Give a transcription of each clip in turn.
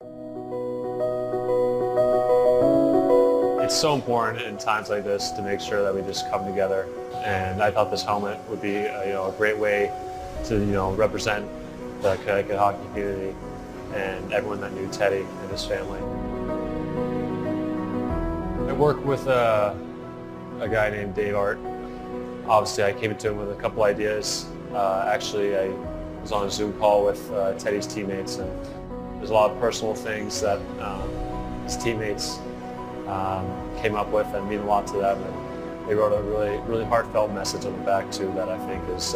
It's so important in times like this to make sure that we just come together, and I thought this helmet would be a great way to represent the Connecticut hockey community and everyone that knew Teddy and his family. I work with a guy named Dave Art. Obviously, I came to him with a couple ideas. Actually, I was on a Zoom call with Teddy's teammates, and there's a lot of personal things that his teammates came up with and mean a lot to them. And they wrote a really heartfelt message on the back too that I think is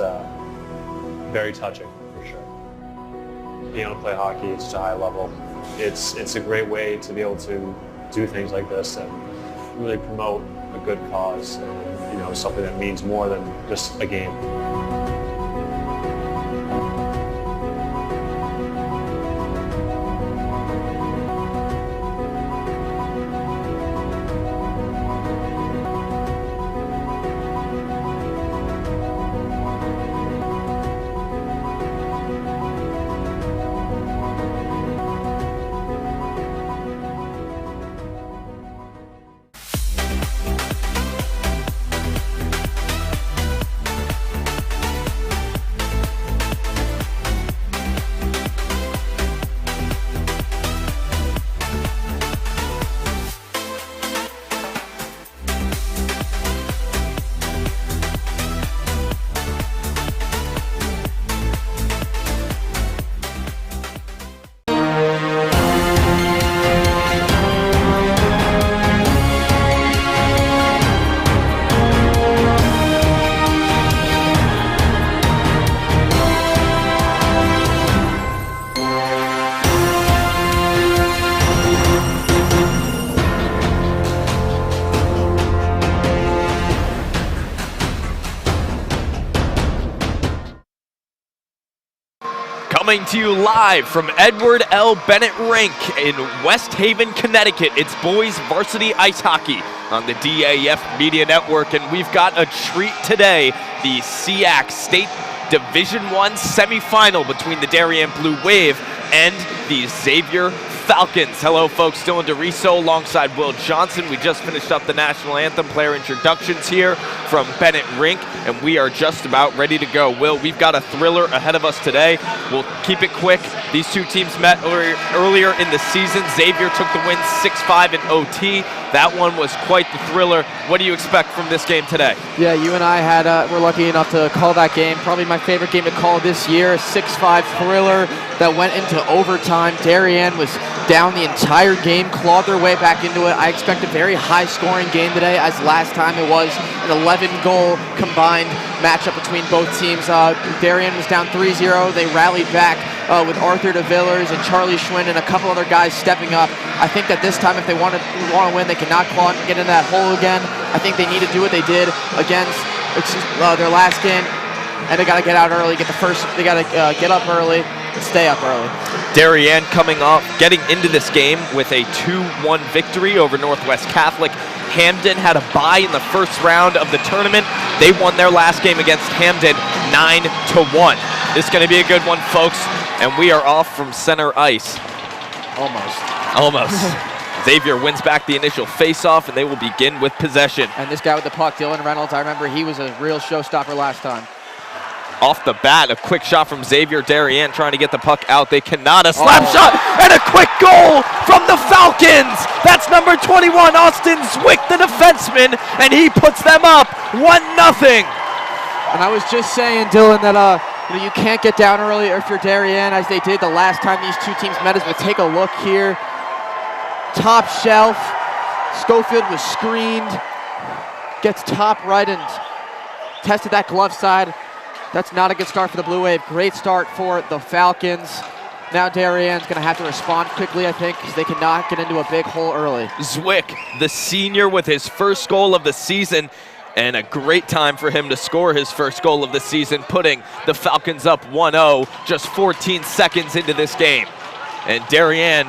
very touching for sure. Being able to play hockey at such a high level, it's a great way to be able to do things like this and really promote a good cause and something that means more than just a game. Coming to you live from Edward L. Bennett Rink in West Haven, Connecticut. It's boys varsity ice hockey on the DAF Media Network, and we've got a treat today. The CIAC State Division I semifinal between the Darien Blue Wave and the Xavier Falcons. Hello folks, Dylan DeRiso alongside Will Johnson. We just finished up the national anthem player introductions here from Bennett Rink, and we are just about ready to go. Will, we've got a thriller ahead of us today. We'll keep it quick. These two teams met earlier in the season. Xavier took the win 6-5 in OT. That one was quite the thriller. What do you expect from this game today? Yeah, you and I were lucky enough to call that game. Probably my favorite game to call this year. A 6-5 thriller that went into overtime. Darien was down the entire game, clawed their way back into it. I expect a very high-scoring game today, as last time it was an 11-goal combined matchup between both teams. Darien was down 3-0. They rallied back with Arthur DeVillers and Charlie Schwinn and a couple other guys stepping up. I think that this time, if they want to win, they cannot claw and get in that hole again. I think they need to do what they did against their last game, and they got to get out early, they got to get up early and stay up early. Darien getting into this game with a 2-1 victory over Northwest Catholic. Hamden had a bye in the first round of the tournament. They won their last game against Hamden 9-1. This is going to be a good one, folks, and we are off from center ice. Almost. Xavier wins back the initial face-off, and they will begin with possession. And this guy with the puck, Dylan Reynolds, I remember he was a real showstopper last time. Off the bat, a quick shot from Xavier. Darien trying to get the puck out. They cannot. A slap shot and a quick goal from the Falcons. That's number 21, Austin Zwick, the defenseman, and he puts them up 1-0. And I was just saying, Dylan, that you can't get down early if you're Darien, as they did the last time these two teams met. But take a look here. Top shelf. Scofield was screened. Gets top right and tested that glove side. That's not a good start for the Blue Wave. Great start for the Falcons. Now Darien's going to have to respond quickly, I think, because they cannot get into a big hole early. Zwick, the senior, with his first goal of the season, and a great time for him to score his first goal of the season, putting the Falcons up 1-0 just 14 seconds into this game. And Darien,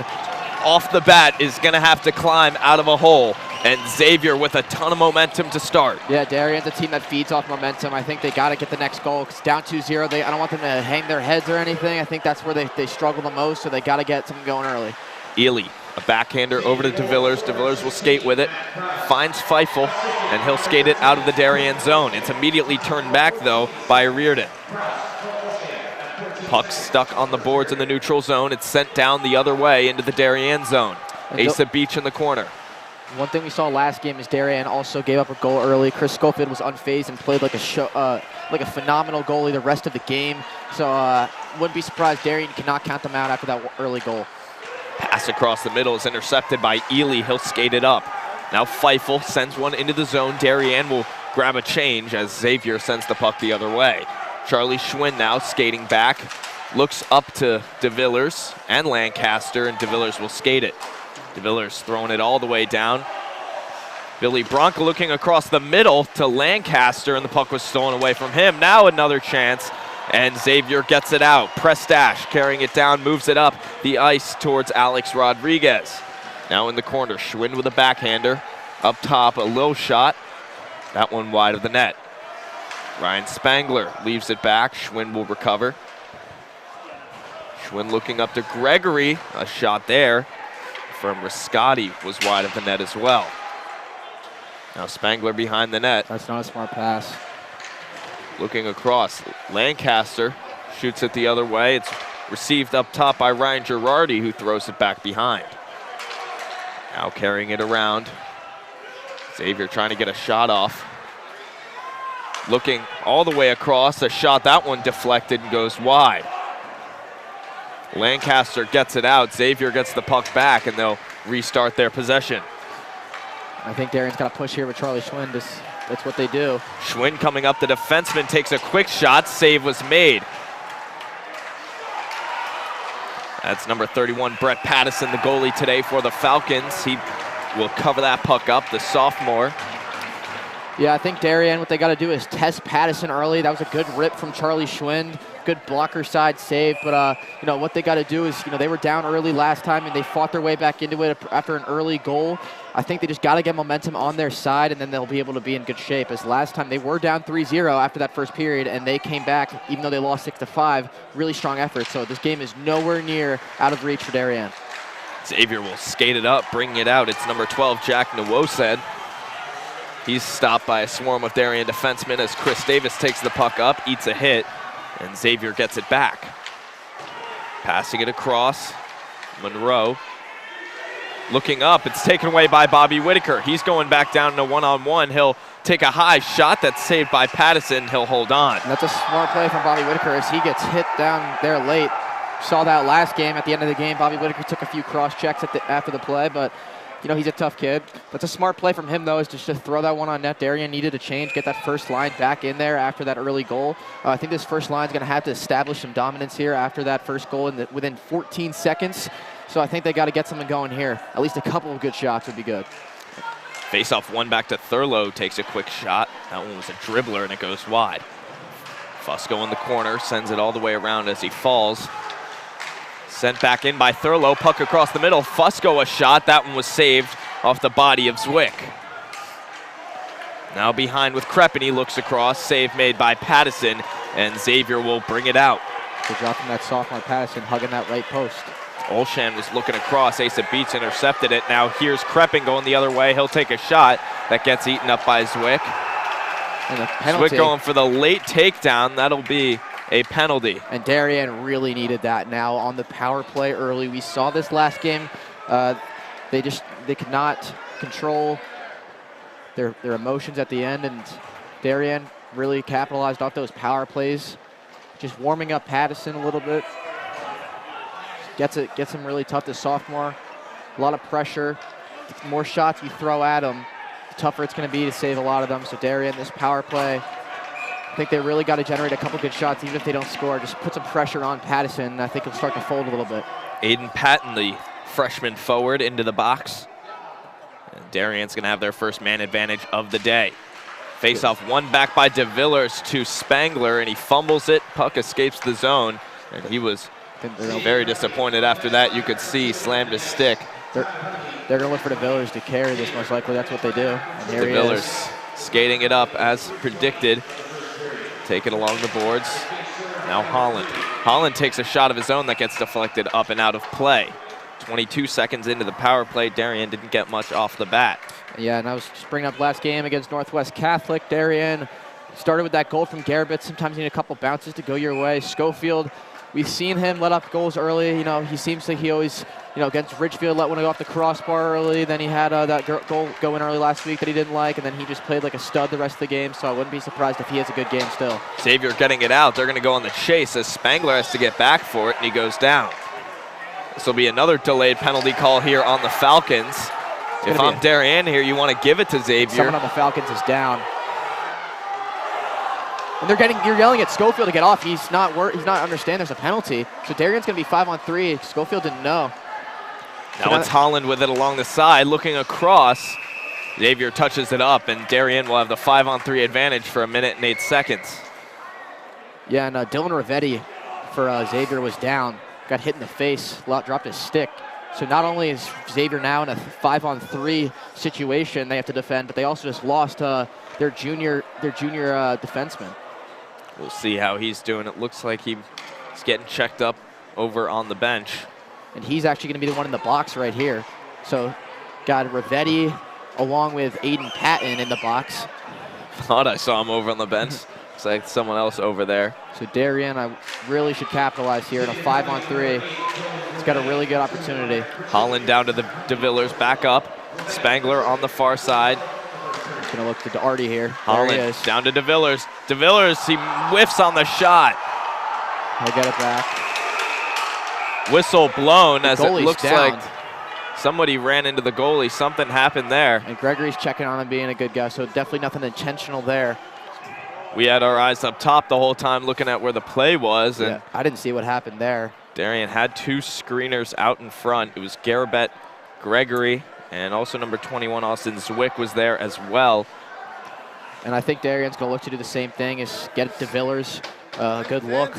off the bat, is going to have to climb out of a hole. And Xavier with a ton of momentum to start. Yeah, Darien's a team that feeds off momentum. I think they got to get the next goal. It's down 2-0. I don't want them to hang their heads or anything. I think that's where they struggle the most, so they got to get something going early. Ely, a backhander over to DeVillers. DeVillers will skate with it, finds Feifel, and he'll skate it out of the Darien zone. It's immediately turned back, though, by Reardon. Puck stuck on the boards in the neutral zone. It's sent down the other way into the Darien zone. Asa Beach in the corner. One thing we saw last game is Darien also gave up a goal early. Chris Scofield was unfazed and played like a phenomenal goalie the rest of the game. So wouldn't be surprised Darien cannot count them out after that early goal. Pass across the middle is intercepted by Ely. He'll skate it up. Now Feifel sends one into the zone. Darien will grab a change as Xavier sends the puck the other way. Charlie Schwinn now skating back. Looks up to DeVillers and Lancaster, and DeVillers will skate it. DeVillers throwing it all the way down. Billy Bronca looking across the middle to Lancaster, and the puck was stolen away from him. Now another chance, and Xavier gets it out. Prestash carrying it down, moves it up the ice towards Alex Rodriguez. Now in the corner, Schwinn with a backhander. Up top, a low shot. That one wide of the net. Ryan Spangler leaves it back. Schwinn will recover. Schwinn looking up to Gregory. A shot there from Riscotti was wide of the net as well. Now Spangler behind the net. That's not a smart pass. Looking across. Lancaster shoots it the other way. It's received up top by Ryan Girardi, who throws it back behind. Now carrying it around. Xavier trying to get a shot off. Looking all the way across, a shot, that one deflected and goes wide. Lancaster gets it out. Xavier gets the puck back, and they'll restart their possession. I think Darien's got to push here with Charlie Schwinn. That's what they do. Schwinn coming up, the defenseman takes a quick shot. Save was made. That's number 31, Brett Pattison, the goalie today for the Falcons. He will cover that puck up, the sophomore. Yeah, I think Darien, what they got to do is test Pattison early. That was a good rip from Charlie Schwinn. Good blocker side save, but you know what they got to do is, they were down early last time and they fought their way back into it after an early goal. I think they just got to get momentum on their side, and then they'll be able to be in good shape. As last time they were down 3-0 after that first period, and they came back even though they lost 6-5. Really strong effort. So this game is nowhere near out of reach for Darien. Xavier will skate it up, bringing it out. It's number 12, Jack Nwosed. He's stopped by a swarm of Darien defensemen as Chris Davis takes the puck up, eats a hit, and Xavier gets it back. Passing it across, Monroe. Looking up, it's taken away by Bobby Whitaker. He's going back down to one-on-one. He'll take a high shot that's saved by Pattison. He'll hold on. And that's a smart play from Bobby Whitaker as he gets hit down there late. Saw that last game. At the end of the game, Bobby Whitaker took a few cross checks after the play, but he's a tough kid. That's a smart play from him, though, is just to throw that one on net. Darien needed a change, get that first line back in there after that early goal. I think this first line is going to have to establish some dominance here after that first goal within 14 seconds. So I think they got to get something going here. At least a couple of good shots would be good. Face-off one back to Thurlow, takes a quick shot. That one was a dribbler, and it goes wide. Fusco in the corner, sends it all the way around as he falls. Sent back in by Thurlow, puck across the middle. Fusco a shot, that one was saved off the body of Zwick. Now behind with Crepini, looks across, save made by Pattison, and Xavier will bring it out. Good job from that sophomore Pattison, hugging that right post. Olshan was looking across, Asa Beats intercepted it. Now here's Kreppin going the other way. He'll take a shot that gets eaten up by Zwick. And a penalty. Zwick going for the late takedown, that'll be a penalty. And Darien really needed that now on the power play early. We saw this last game. They could not control their emotions at the end, and Darien really capitalized off those power plays. Just warming up Pattison a little bit. Gets him really tough, the sophomore. A lot of pressure. The more shots you throw at him, the tougher it's going to be to save a lot of them. So Darien, this power play, I think they really got to generate a couple good shots, even if they don't score. Just put some pressure on Pattison, and I think he'll start to fold a little bit. Aiden Patton, the freshman forward, into the box. And Darien's going to have their first man advantage of the day. Face-off one back by DeVillers to Spangler, and he fumbles it. Puck escapes the zone, and he was very disappointed after that. You could see slammed his stick. They're going to look for DeVillers to carry this, most likely. That's what they do. And here DeVillers skating it up as predicted. Take it along the boards. Now Holland. Holland takes a shot of his own that gets deflected up and out of play. 22 seconds into the power play, Darien didn't get much off the bat. Yeah, and I was just bringing up last game against Northwest Catholic. Darien started with that goal from Garabit. Sometimes you need a couple bounces to go your way. Schofield, we've seen him let up goals early. You know, he seems like he always, you know, against Ridgefield, let one go off the crossbar early. Then he had that goal go in early last week that he didn't like, and then he just played like a stud the rest of the game, so I wouldn't be surprised if he has a good game still. Xavier getting it out. They're going to go on the chase as Spangler has to get back for it, and he goes down. This will be another delayed penalty call here on the Falcons. If I'm Darien here, you want to give it to Xavier. Someone on the Falcons is down. And you're yelling at Schofield to get off. He's not understanding there's a penalty. So Darien's going to be 5-on-3. Schofield didn't know. Now it's Holland with it along the side, looking across. Xavier touches it up, and Darien will have the 5-on-3 advantage for 1 minute and 8 seconds. Yeah, and Dylan Rivetti for Xavier was down. Got hit in the face, dropped his stick. So not only is Xavier now in a 5-on-3 situation they have to defend, but they also just lost their junior defenseman. We'll see how he's doing. It looks like he's getting checked up over on the bench. And he's actually going to be the one in the box right here. So got Rivetti along with Aiden Patton in the box. Thought I saw him over on the bench. Looks like someone else over there. So Darien, I really should capitalize here in a 5-on-3. He's got a really good opportunity. Holland down to the DeVillers, back up. Spangler on the far side. He's going to look to Doherty here. Holland down to DeVillers. DeVillers, he whiffs on the shot. He'll get it back. Whistle blown as it looks down. like somebody ran into the goalie. Something happened there. And Gregory's checking on him being a good guy, so definitely nothing intentional there. We had our eyes up top the whole time looking at where the play was. And yeah, I didn't see what happened there. Darien had 2 screeners out in front. It was Garabet, Gregory, and also number 21, Austin Zwick, was there as well. And I think Darien's going to look to do the same thing, is get DeVillers a good look.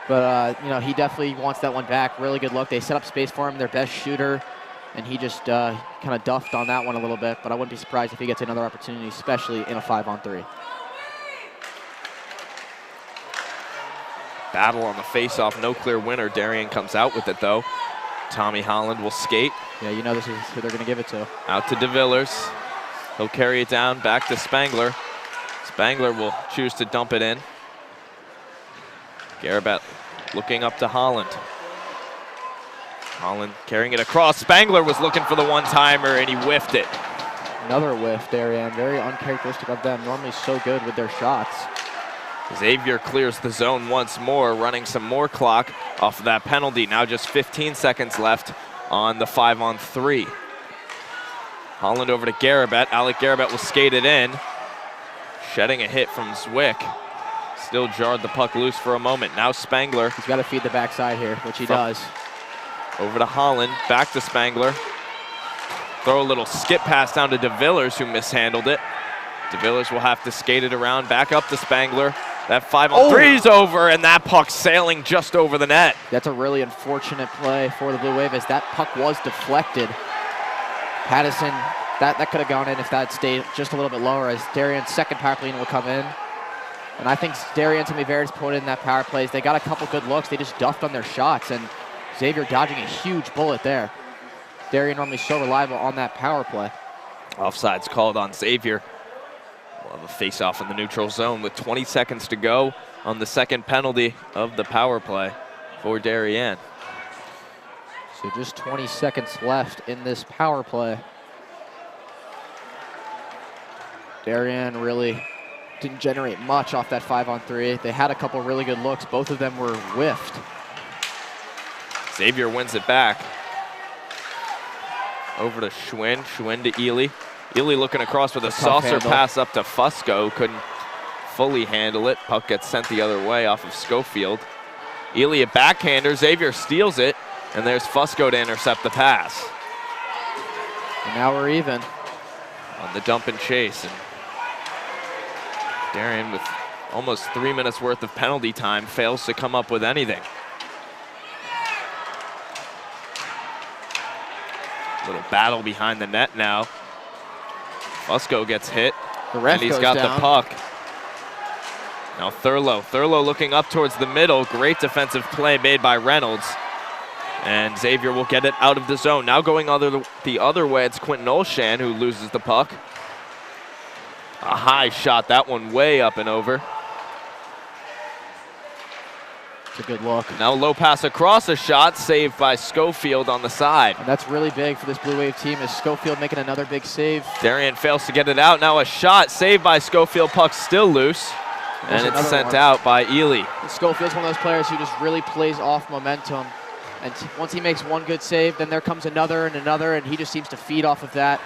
But, you know, he definitely wants that one back. Really good look. They set up space for him, their best shooter, and he just kind of duffed on that one a little bit. But I wouldn't be surprised if he gets another opportunity, especially in a 5-on-3. Battle on the face-off, no clear winner. Darien comes out with it, though. Tommy Holland will skate. Yeah, you know this is who they're going to give it to. Out to DeVillers. He'll carry it down, back to Spangler. Spangler will choose to dump it in. Garabet looking up to Holland. Holland carrying it across. Spangler was looking for the one-timer, and he whiffed it. Another whiff, Darien. Very uncharacteristic of them. Normally so good with their shots. Xavier clears the zone once more, running some more clock off of that penalty. Now just 15 seconds left on the 5-on-3. Holland over to Garabet. Alec Garabet will skate it in. Shedding a hit from Zwick. Still jarred the puck loose for a moment. Now Spangler. He's got to feed the backside here, which he does. Over to Holland, back to Spangler. Throw a little skip pass down to DeVillers, who mishandled it. DeVillers will have to skate it around, back up to Spangler. That 5-on-3's over, and that puck sailing just over the net. That's a really unfortunate play for the Blue Wave, as that puck was deflected. Pattison, that could have gone in if that stayed just a little bit lower, as Darien's second power play will come in. And I think Darien's going to be very disappointed in that power plays. They got a couple good looks. They just duffed on their shots, and Xavier dodging a huge bullet there. Darien normally so reliable on that power play. Offside's called on Xavier. We'll have a face-off in the neutral zone with 20 seconds to go on the second penalty of the power play for Darien. So just 20 seconds left in this power play. Darien really didn't generate much off that 5-on-3. They had a couple really good looks. Both of them were whiffed. Xavier wins it back. Over to Schwinn. Schwinn to Ely. Ely looking across with a saucer pass up to Fusco. Couldn't fully handle it. Puck gets sent the other way off of Schofield. Ely a backhander. Xavier steals it. And there's Fusco to intercept the pass. And now we're even. On the dump and chase. And Darien, with almost 3 minutes worth of penalty time, fails to come up with anything. Little battle behind the net now. Fusco gets hit, and he's got the puck. Now Thurlow. Thurlow looking up towards the middle. Great defensive play made by Reynolds. And Xavier will get it out of the zone. Now going the other way, it's Quentin Olshan who loses the puck. A high shot, that one way up and over. It's a good look. Now low pass across, a shot, saved by Scofield on the side. And that's really big for this Blue Wave team, is Scofield making another big save. Darien fails to get it out. Now a shot, saved by Scofield, puck still loose. And it's sent out by Ely. Scofield's one of those players who just really plays off momentum. And once he makes one good save, then there comes another, and he just seems to feed off of that.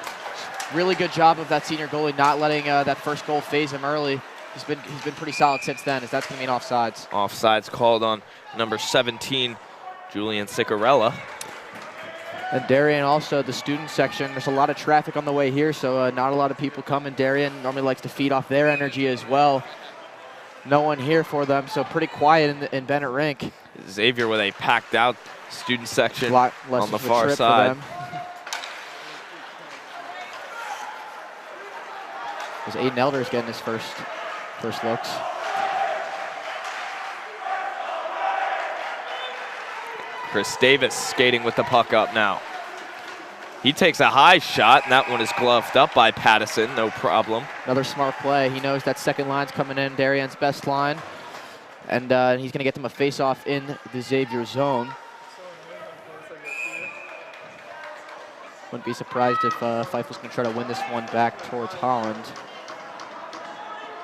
Really good job of that senior goalie not letting that first goal phase him early. He's been pretty solid since then, as that's going to mean offsides. Offsides called on number 17, Julian Sicarella. And Darien also, the student section, there's a lot of traffic on the way here, so not a lot of people come, and Darien normally likes to feed off their energy as well. No one here for them, so pretty quiet in Bennett Rink. Xavier with a packed out student section on the far side. As Aiden Elder's getting his first looks. Chris Davis skating with the puck up now. He takes a high shot, and that one is gloved up by Pattison, no problem. Another smart play. He knows that second line's coming in, Darien's best line. And he's going to get them a face-off in the Xavier zone. Wouldn't be surprised if Fife was going to try to win this one back towards Holland.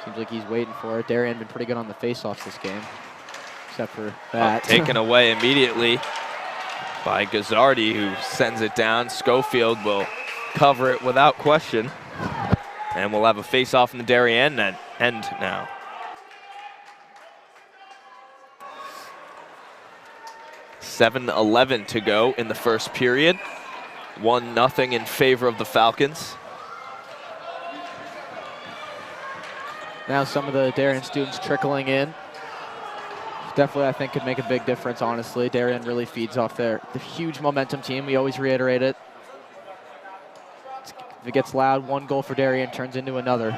Seems like he's waiting for it. Darien been pretty good on the face-offs this game, except for that. Taken away immediately by Gazzardi, who sends it down. Schofield will cover it without question. And we'll have a face-off in the Darien end now. .11 to go in the first period. 1-0 in favor of the Falcons. Now some of the Darien students trickling in. Definitely, I think, could make a big difference, honestly. Darien really feeds off the huge momentum team. We always reiterate it. If it gets loud, one goal for Darien turns into another.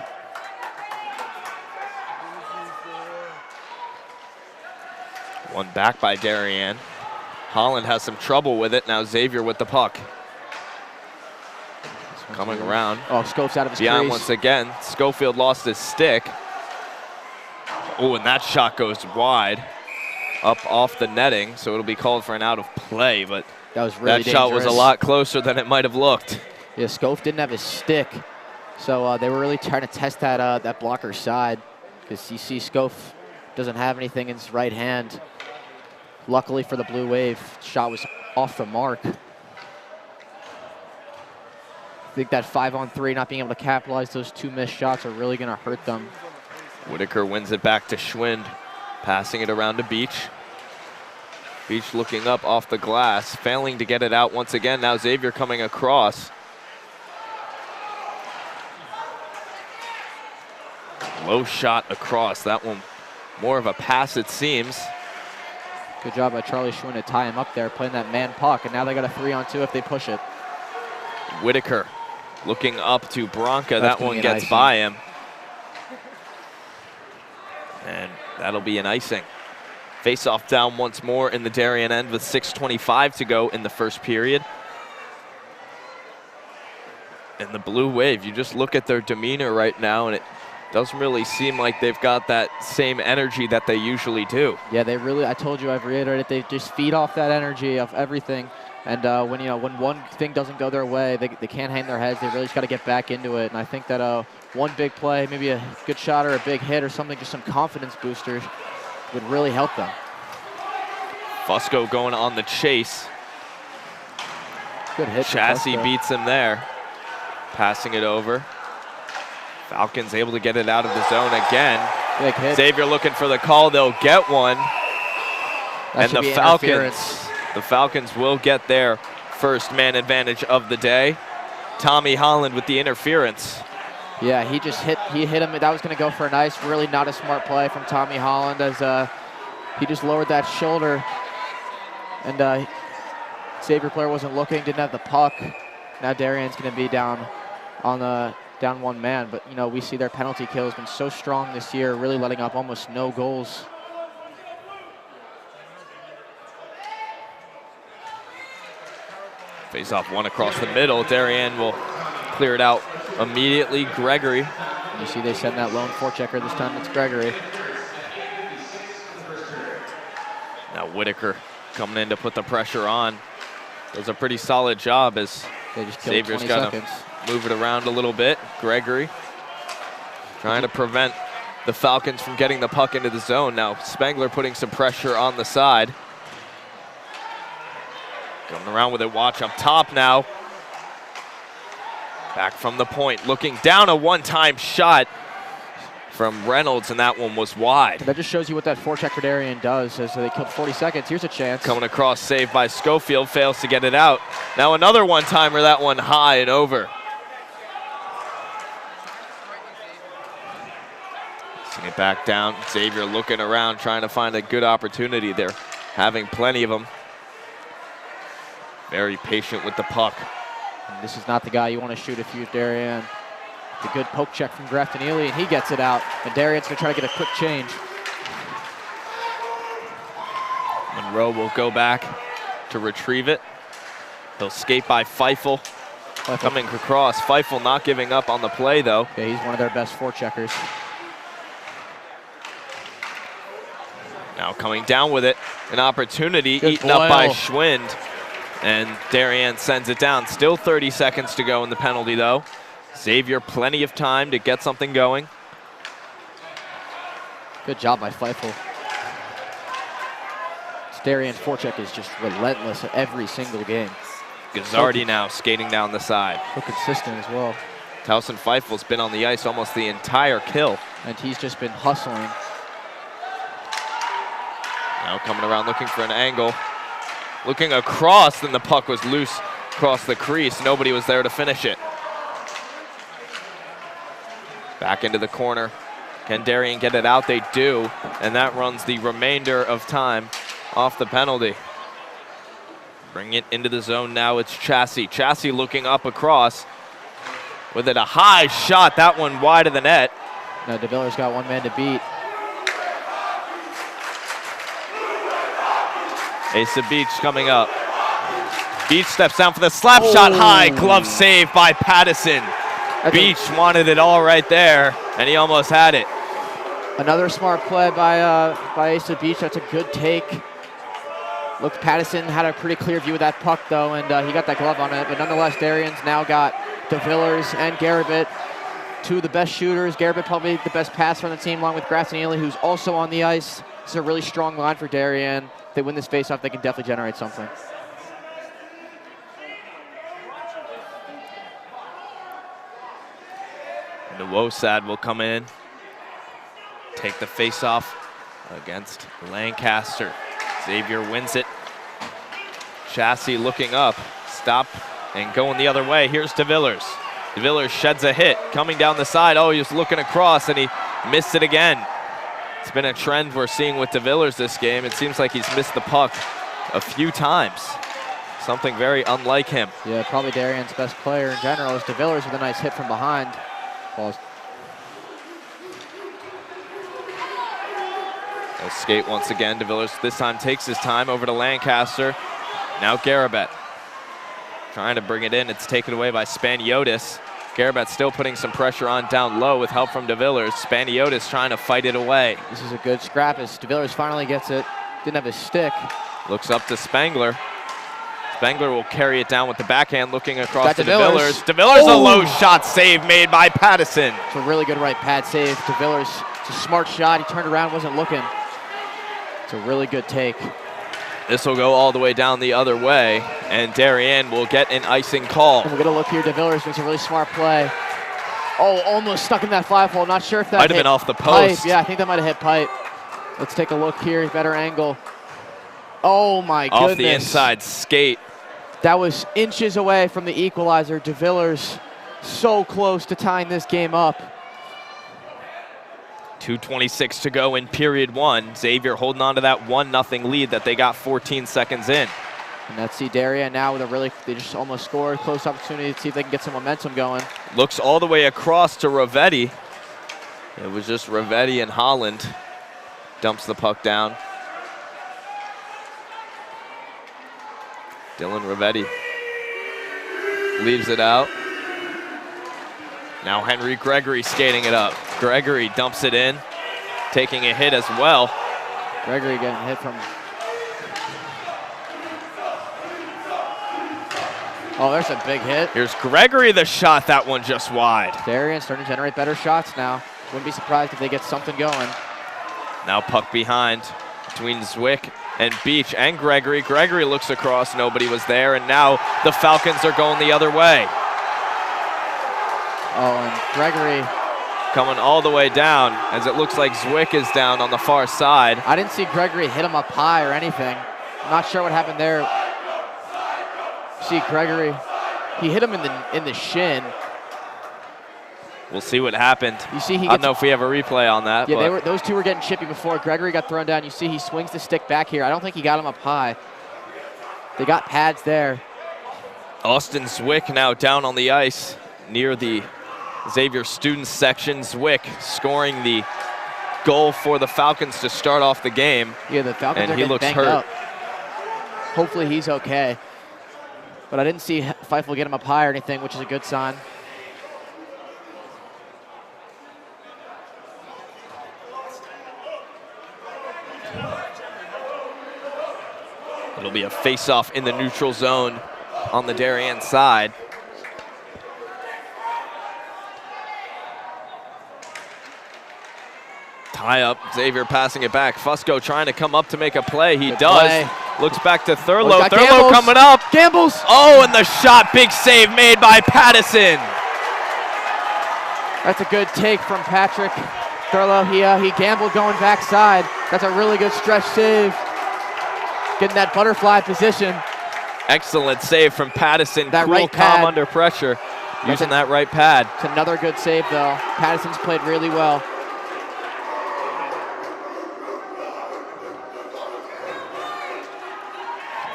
One back by Darien. Holland has some trouble with it. Now Xavier with the puck. Coming around. Oh, Scopes out of his beyond crease. Once again. Schofield lost his stick. Oh, and that shot goes wide. Up off the netting, so it'll be called for an out of play, but that was really dangerous. Shot was a lot closer than it might have looked. Yeah, Scope didn't have his stick, so they were really trying to test that blocker's side, because you see Scope doesn't have anything in his right hand. Luckily for the Blue Wave, shot was off the mark. I think that 5-on-3, not being able to capitalize those two missed shots are really going to hurt them. Whitaker wins it back to Schwind, passing it around to Beach. Beach looking up off the glass, failing to get it out once again. Now Xavier coming across. Low shot across. That one more of a pass, it seems. Good job by Charlie Schwinn to tie him up there, playing that man puck, and now they got a 3-on-2 if they push it. Whitaker looking up to Bronca. That one gets by him. And that'll be an icing. Face-off down once more in the Darien end with 6:25 to go in the first period. And the Blue Wave, you just look at their demeanor right now, and it doesn't really seem like they've got that same energy that they usually do. Yeah, they really, I told you, I've reiterated, they just feed off that energy of everything. And when one thing doesn't go their way, they can't hang their heads. They really just got to get back into it. And I think that one big play, maybe a good shot or a big hit or something, just some confidence boosters, would really help them. Fusco going on the chase. Good hit. Chassis beats him there. Passing it over. Falcons able to get it out of the zone again. Big hit. Xavier looking for the call. They'll get one. And the Falcons will get their first man advantage of the day. Tommy Holland with the interference. Yeah, he hit him. That was going to go for an ice. Really not a smart play from Tommy Holland, as he just lowered that shoulder. And Xavier player wasn't looking, didn't have the puck. Now Darien's going to be down one man, but we see their penalty kill has been so strong this year, really letting up almost no goals. Face off one across the middle. Darien will clear it out immediately. Gregory. You see they send that lone forechecker this time. It's Gregory. Now Whitaker coming in to put the pressure on. Does a pretty solid job as they just killed Xavier's 20 got seconds. to move it around a little bit. Gregory trying to prevent the Falcons from getting the puck into the zone. Now Spangler putting some pressure on the side. Going around with it, watch up top now. Back from the point, looking down, a one-time shot from Reynolds, and that one was wide. That just shows you what that forecheck for Darien does, as they killed 40 seconds. Here's a chance. Coming across, saved by Scofield, fails to get it out. Now another one-timer, that one high and over. Send it back down. Xavier looking around, trying to find a good opportunity there. Having plenty of them. Very patient with the puck. And this is not the guy you want to shoot if you're Darien. The good poke check from Grafton-Ely, and he gets it out. And Darien's going to try to get a quick change. Monroe will go back to retrieve it. He'll skate by Feifel. Coming across. Feifel not giving up on the play, though. Yeah, he's one of their best forecheckers. Now coming down with it. An opportunity Good eaten up by boil. Schwind. And Darien sends it down. Still 30 seconds to go in the penalty, though. Xavier, plenty of time to get something going. Good job by Feifel. Darien forecheck is just relentless every single game. Gazzardi now skating down the side. So consistent as well. Towson Feifel's been on the ice almost the entire kill. And he's just been hustling. Now coming around looking for an angle. Looking across, then the puck was loose across the crease. Nobody was there to finish it. Back into the corner. Can Darien get it out? They do. And that runs the remainder of time off the penalty. Bring it into the zone now. It's Chassis. Chassis looking up across. With it a high shot. That one wide of the net. Now DeViller's got one man to beat. Asa Beach coming up. Beach steps down for the slap shot high. Glove save by Pattison. Beach wanted it all right there, and he almost had it. Another smart play by Asa Beach. That's a good take. Look, Pattison had a pretty clear view of that puck, though, and he got that glove on it. But nonetheless, Darien's now got DeVillers and Garabit, two of the best shooters. Garabit probably the best passer on the team, along with Grafton-Ely, who's also on the ice. This is a really strong line for Darien. If they win this faceoff, they can definitely generate something. Nwosad will come in, take the faceoff against Lancaster. Xavier wins it. Chassis looking up, stop and going the other way. Here's DeVillers. DeVillers sheds a hit, coming down the side. Oh, he was looking across and he missed it again. It's been a trend we're seeing with DeVillers this game. It seems like he's missed the puck a few times. Something very unlike him. Yeah, probably Darien's best player in general is DeVillers with a nice hit from behind. Balls. He'll skate once again. DeVillers this time takes his time over to Lancaster. Now Garabet trying to bring it in. It's taken away by Spaniotis. Garabet still putting some pressure on down low with help from DeVillers. Spaniotis trying to fight it away. This is a good scrap as DeVillers finally gets it. Didn't have his stick. Looks up to Spangler. Spangler will carry it down with the backhand, looking across to DeVillers. DeVillers, a low shot save made by Pattison. It's a really good right pad save. DeVillers, it's a smart shot. He turned around, wasn't looking. It's a really good take. This will go all the way down the other way, and Darien will get an icing call. And we're gonna look here. DeVillers makes a really smart play. Oh, almost stuck in that 5-hole. Not sure if that might have been off the post. Pipe. Yeah, I think that might have hit pipe. Let's take a look here. Better angle. Oh my goodness. Off the inside skate. That was inches away from the equalizer. DeVillers so close to tying this game up. 2:26 to go in period one. Xavier holding on to that 1-0 lead that they got 14 seconds in. And let's see Darien now with they just almost scored. Close opportunity to see if they can get some momentum going. Looks all the way across to Ravetti. It was just Ravetti and Holland. Dumps the puck down. Dylan Ravetti leaves it out. Now Henry Gregory skating it up. Gregory dumps it in, taking a hit as well. Gregory getting hit from... Oh, there's a big hit. Here's Gregory, the shot, that one just wide. Darien starting to generate better shots now. Wouldn't be surprised if they get something going. Now puck behind between Zwick and Beach and Gregory. Gregory looks across, nobody was there, and now the Falcons are going the other way. Oh, and Gregory coming all the way down, as it looks like Zwick is down on the far side. I didn't see Gregory hit him up high or anything. I'm not sure what happened there. See Gregory, he hit him in the shin. We'll see what happened. You see, I don't know if we have a replay on that. Yeah, those two were getting chippy before. Gregory got thrown down. You see, he swings the stick back here. I don't think he got him up high. They got pads there. Austin Zwick now down on the ice near the Xavier students section. Zwick scoring the goal for the Falcons to start off the game. Yeah, the Falcons and are he getting looks banged hurt. up. Hopefully he's okay. But I didn't see Feifel get him up high or anything, which is a good sign. It'll be a face-off in the neutral zone on the Darien side. Tie up, Xavier passing it back. Fusco trying to come up to make a play. He does. Play. Looks back to Thurlow. Thurlow Gambles. coming up. Gambles. Oh, and the shot, big save made by Pattison. That's a good take from Patrick Thurlow. He gambled going backside. That's a really good stretch save. Getting that butterfly position. Excellent save from Pattison. That cool, right calm pad. under pressure. Using that right pad. It's another good save, though. Pattison's played really well.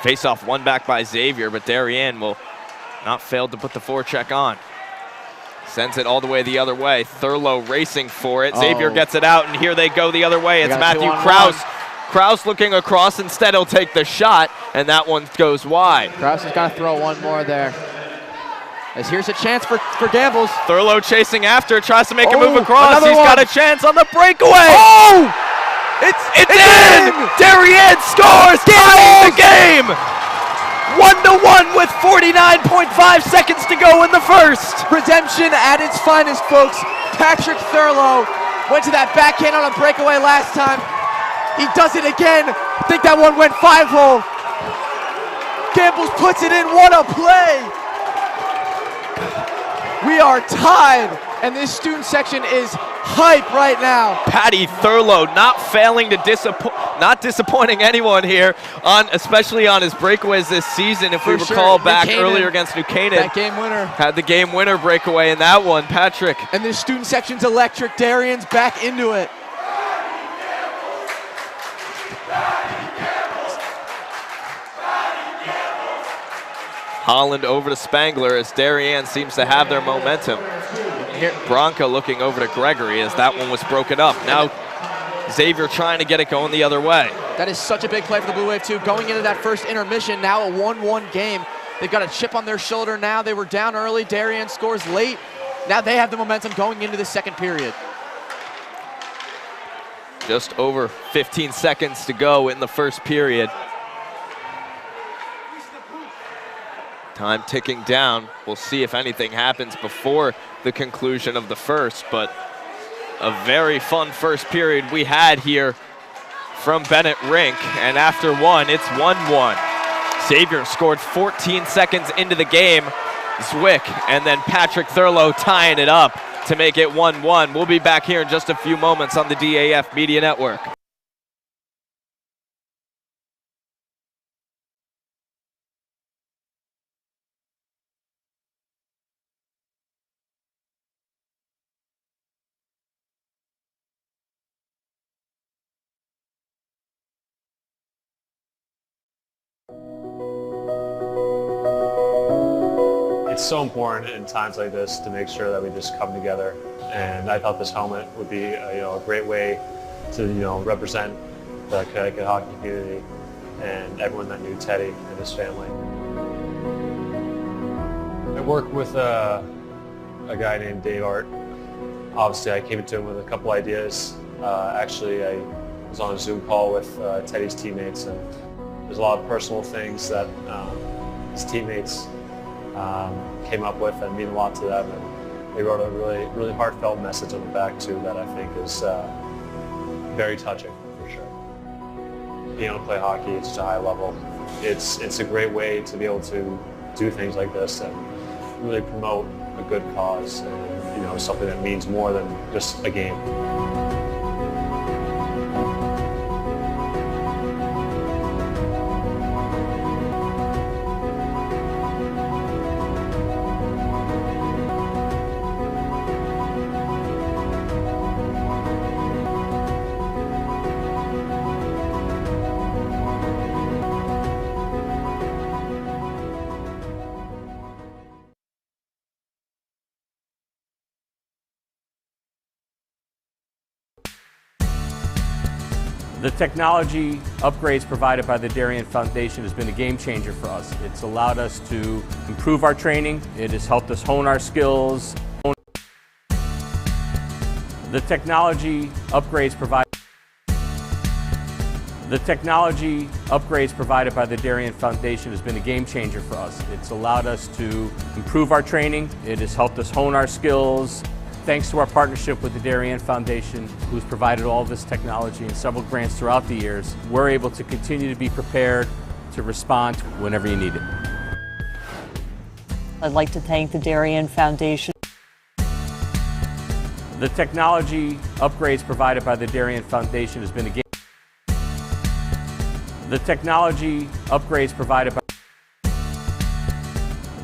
Face-off won back by Xavier, but Darien will not fail to put the forecheck on. Sends it all the way the other way. Thurlow racing for it. Xavier gets it out, and here they go the other way. It's Matthew Kraus. Kraus looking across. Instead, he'll take the shot, and that one goes wide. Kraus is going to throw one more there. As here's a chance for Gambles. Thurlow chasing after, tries to make a move across. He's got a chance on the breakaway. Oh! It's in! Darien scores! Tying the game! 1-1 with 49.5 seconds to go in the first. Redemption at its finest, folks. Patrick Thurlow went to that backhand on a breakaway last time. He does it again. I think that one went 5-hole. Gambles puts it in. What a play! We are tied, and this student section is hype right now. Patty Thurlow not failing to not disappointing anyone here, especially on his breakaways this season. If we recall back earlier against New Canaan, that game winner had the game winner breakaway in that one. Patrick. And this student section's electric. Darien's back into it. Holland over to Spangler as Darien seems to have their momentum. Bronca looking over to Gregory as that one was broken up. Now Xavier trying to get it going the other way. That is such a big play for the Blue Wave too. Going into that first intermission, now a 1-1 game. They've got a chip on their shoulder now. They were down early. Darien scores late. Now they have the momentum going into the second period. Just over 15 seconds to go in the first period. Time ticking down. We'll see if anything happens before the conclusion of the first, but a very fun first period we had here from Bennett Rink, and after one, it's 1-1. Xavier scored 14 seconds into the game. Zwick and then Patrick Thurlow tying it up to make it 1-1. We'll be back here in just a few moments on the DAF Media Network. It's so important in times like this to make sure that we just come together, and I thought this helmet would be a great way to represent the Connecticut hockey community and everyone that knew Teddy and his family. work with a guy named Dave Art. Obviously, I came to him with a couple ideas. Actually, I was on a Zoom call with Teddy's teammates, and there's a lot of personal things that his teammates came up with that mean a lot to them. And they wrote a really heartfelt message on the back too that I think is very touching for sure. Being able to play hockey at such a high level, it's a great way to be able to do things like this and really promote a good cause and something that means more than just a game. The technology upgrades provided by the Darien Foundation has been a game changer for us. It's allowed us to improve our training. It has helped us hone our skills. The technology upgrades provided by the Darien Foundation has been a game changer for us. It's allowed us to improve our training. It has helped us hone our skills. Thanks to our partnership with the Darien Foundation, who's provided all of this technology and several grants throughout the years, we're able to continue to be prepared to respond whenever you need it. I'd like to thank the Darien Foundation. The technology upgrades provided by the Darien Foundation has been a game. The technology upgrades provided by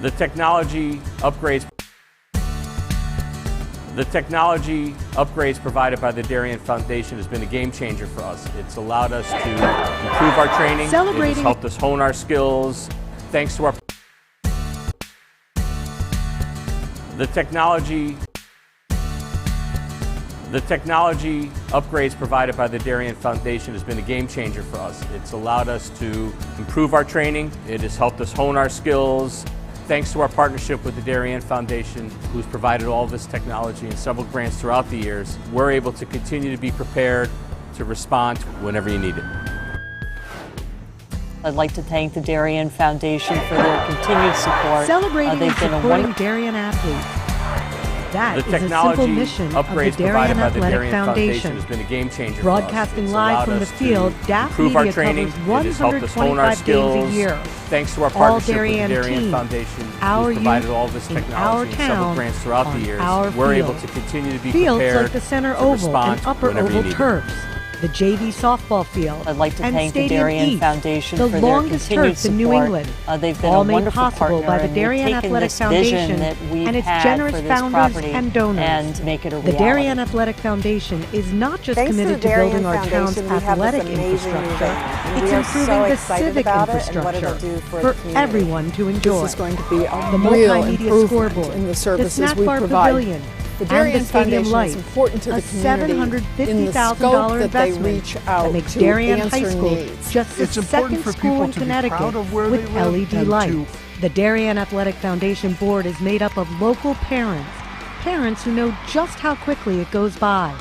the technology upgrades provided by the Darien Foundation has been a game changer for us. It's allowed us to improve our training. It has helped us hone our skills. Thanks to our the technology upgrades provided by the Darien Foundation has been a game changer for us. It's allowed us to improve our training. It has helped us hone our skills. Thanks to our partnership with the Darien Foundation, who's provided all this technology and several grants throughout the years, we're able to continue to be prepared to respond whenever you need it. I'd like to thank the Darien Foundation for their continued support. Celebrating and supporting Darien athletes. That is a simple mission of the Darien Athletic Foundation. Has been a game changer. Broadcasting live from the field, DAF Media covers 125 games a year. Thanks to our partnership with the Darien Foundation, who's provided all this technology and several grants throughout the years, we're able to continue to be prepared fields like the center oval and upper oval turfs, the JV softball field, I'd like to and thank the Stadium Darien East, Foundation the for their longest continued turf support. in New England, They've been all a made wonderful possible partner, by the and Darien they've taken Athletic this Foundation vision that we've and its had generous for this founders property and donors. and make it a The reality. Darien Athletic Foundation is not just committed to building our town's athletic infrastructure, it's improving the civic infrastructure for everyone to enjoy. This is going to be a The real multimedia scoreboard, improvement in the the services snack we bar provide. pavilion, The and Darien the stadium Foundation lights, is important to a the community in the $750,000 scope that they investment reach out that makes to Darien High answer School needs. just the It's important second for school people in to be Connecticut proud of where with they live LED and lights. to- The Darien Athletic Foundation board is made up of local parents who know just how quickly it goes by.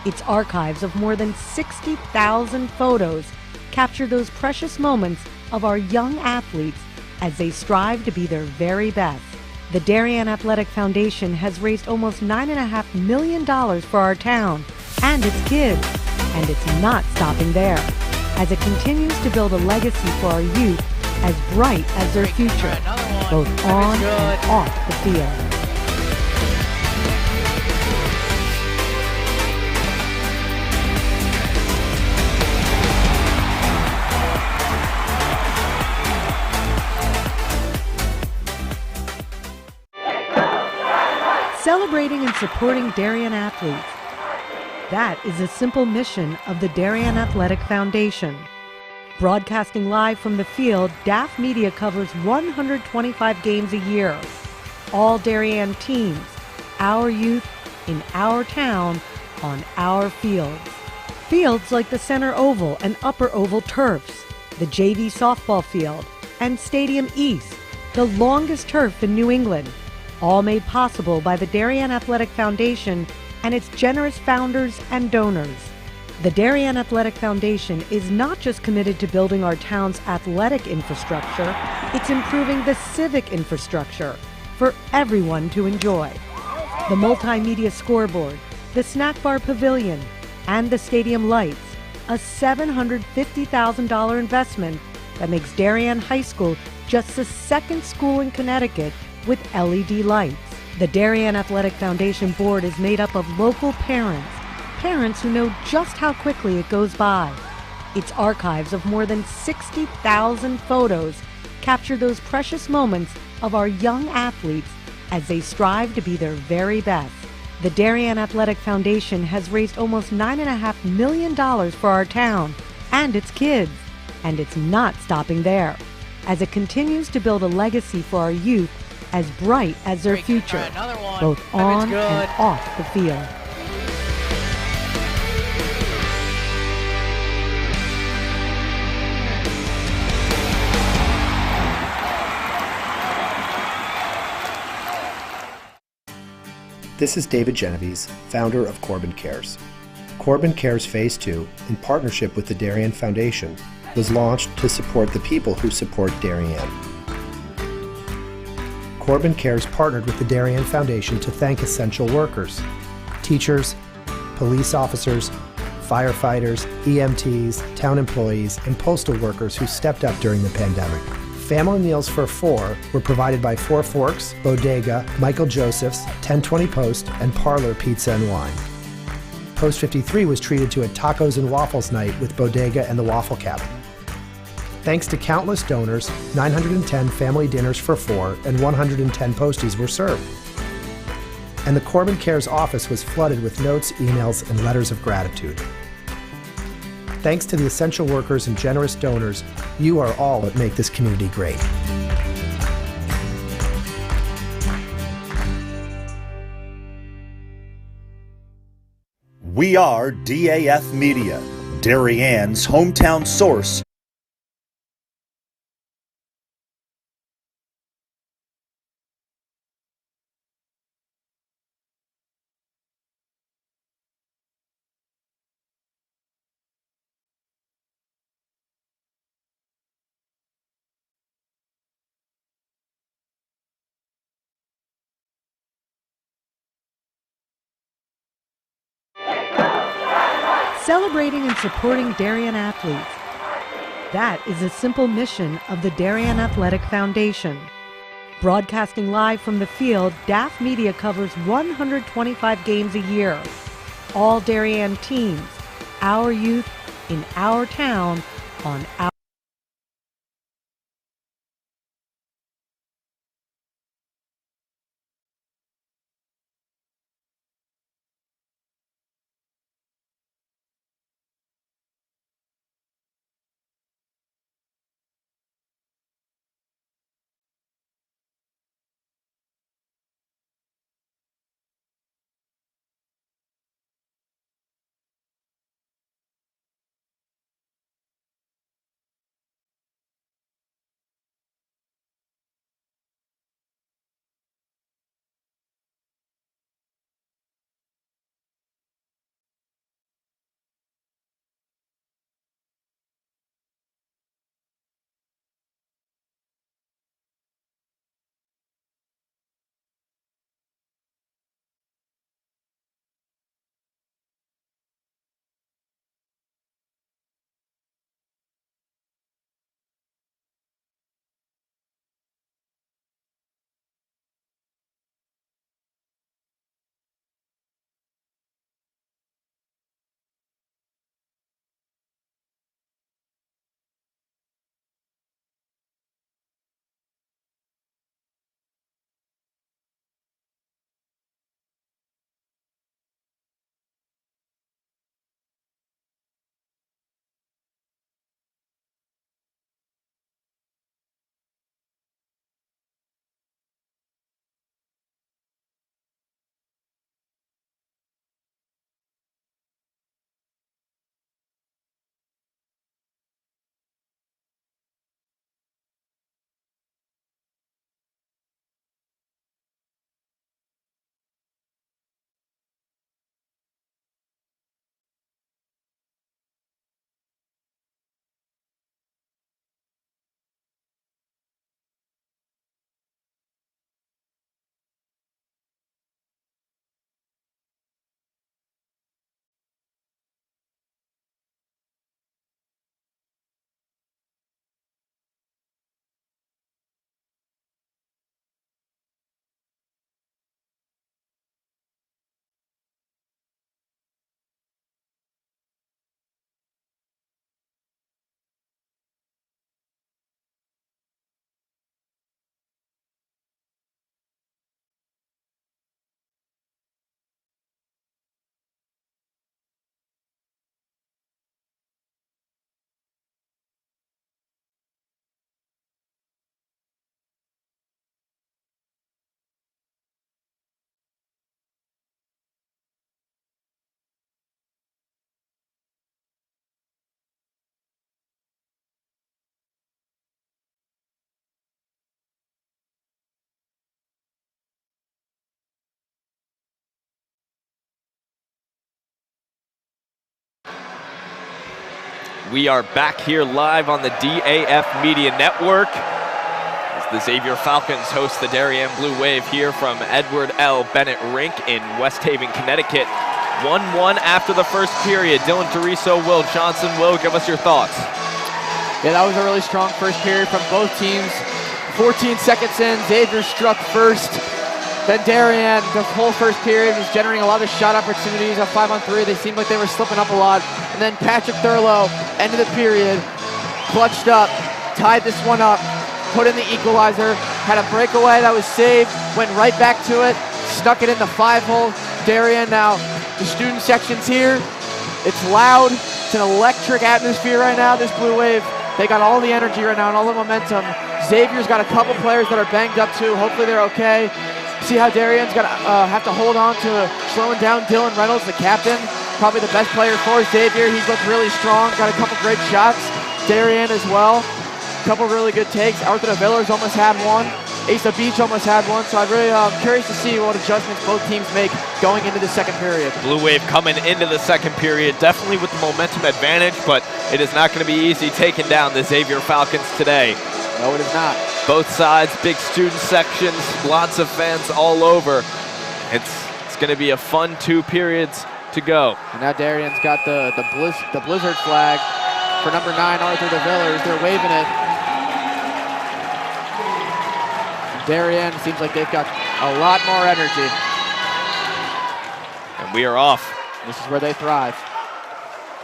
Its archives of more than 60,000 photos capture those precious moments of our young athletes as they strive to be their very best. The Darien Athletic Foundation has raised almost $9.5 million for our town and its kids, and it's not stopping there, as it continues to build a legacy for our youth as bright as their future, both on and off the field. Celebrating and supporting Darien athletes. That is a simple mission of the Darien Athletic Foundation. Broadcasting live from the field, DAF Media covers 125 games a year. All Darien teams, our youth, in our town, on our fields. Fields like the center oval and upper oval turfs, the JV softball field, and Stadium East, the longest turf in New England, All made possible by the Darien Athletic Foundation and its generous founders and donors. The Darien Athletic Foundation is not just committed to building our town's athletic infrastructure, it's improving the civic infrastructure for everyone to enjoy. The multimedia scoreboard, the snack bar pavilion, and the stadium lights, a $750,000 investment that makes Darien High School just the second school in Connecticut with LED lights. The Darien Athletic Foundation board is made up of local parents who know just how quickly it goes by. Its archives of more than 60,000 photos capture those precious moments of our young athletes as they strive to be their very best. The Darien Athletic Foundation has raised almost $9.5 million for our town and its kids, and it's not stopping there, as it continues to build a legacy for our youth as bright as their future, both on and off the field. This is David Genovese, founder of Corbin Cares. Corbin Cares Phase 2, in partnership with the Darien Foundation, was launched to support the people who support Darien. Corbin Cares partnered with the Darien Foundation to thank essential workers, teachers, police officers, firefighters, EMTs, town employees, and postal workers who stepped up during the pandemic. Family meals for 4 were provided by 4 Forks, Bodega, Michael Joseph's, 1020 Post, and Parlor Pizza and Wine. Post 53 was treated to a tacos and waffles night with Bodega and the Waffle Cabin. Thanks to countless donors, 910 family dinners for 4 and 110 posties were served. And the Corbin Cares office was flooded with notes, emails, and letters of gratitude. Thanks to the essential workers and generous donors, you are all that make this community great. We are DAF Media, Darien's hometown source Celebrating and supporting Darien athletes. That is a simple mission of the Darien Athletic Foundation. Broadcasting live from the field, DAF Media covers 125 games a year. All Darien teams, our youth, in our town, on our We are back here live on the DAF Media Network as the Xavier Falcons host the Darien Blue Wave here from Edward L. Bennett Rink in West Haven, Connecticut. 1-1 after the first period. Dylan Deriso, Will Johnson. Will, give us your thoughts. Yeah, that was a really strong first period from both teams. 14 seconds in, Xavier struck first. Then Darien, the whole first period, was generating a lot of shot opportunities. On 5-on-3, they seemed like they were slipping up a lot. And then Patrick Thurlow, end of the period, clutched up, tied this one up, put in the equalizer, had a breakaway that was saved, went right back to it, snuck it in the 5-hole. Darien now, the student section's here. It's loud. It's an electric atmosphere right now, this Blue Wave. They got all the energy right now and all the momentum. Xavier's got a couple players that are banged up too. Hopefully they're okay. See how Darien's gonna have to hold on to slowing down Dylan Reynolds, the captain. Probably the best player for Xavier. He's looked really strong. Got a couple great shots. Darien as well. A couple really good takes. Arthur DeVillers almost had one. Asa Beach almost had one. So I'm really curious to see what adjustments both teams make going into the second period. Blue Wave coming into the second period, definitely with the momentum advantage, but it is not going to be easy taking down the Xavier Falcons today. No, it is not. Both sides, big student sections, lots of fans all over. It's going to be a fun 2 periods to go. And now Darien's got the Blizzard flag for number 9, Arthur DeVillers. They're waving it. Darien seems like they've got a lot more energy. And we are off. This is where they thrive.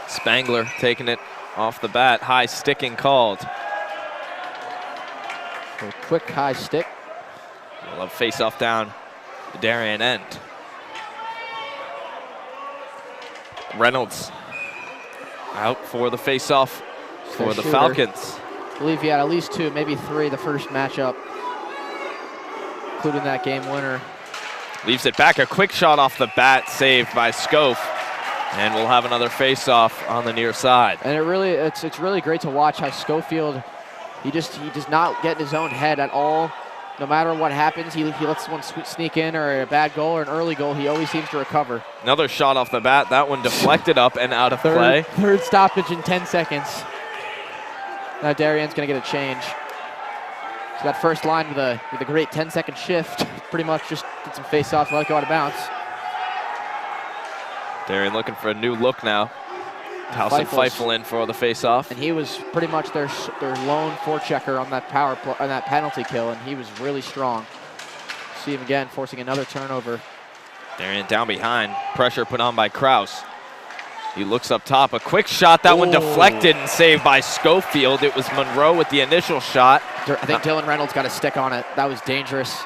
Spangler taking it off the bat. High sticking called. A quick high stick. We'll have face-off down the Darien end. Reynolds out for the face-off for the Falcons. I believe he had at least 2, maybe 3 the first matchup, including that game winner. Leaves it back, a quick shot off the bat, saved by Scof. And we'll have another face-off on the near side. And it's really great to watch how Scofield, he does not get in his own head at all. No matter what happens, he lets one sneak in or a bad goal or an early goal, he always seems to recover. Another shot off the bat, that one deflected up and out of play. Third stoppage in 10 seconds. Now Darien's gonna get a change. So that first line with a great 10-second shift, pretty much just did some face-offs, let it go out of bounds. Darien looking for a new look now. Towson Feifel in for the face-off. And he was pretty much their lone forechecker on that on that penalty kill, and he was really strong. See him again forcing another turnover. Darien down behind. Pressure put on by Kraus. He looks up top. A quick shot. That one deflected and saved by Scofield. It was Monroe with the initial shot. I think Dylan Reynolds got a stick on it. That was dangerous.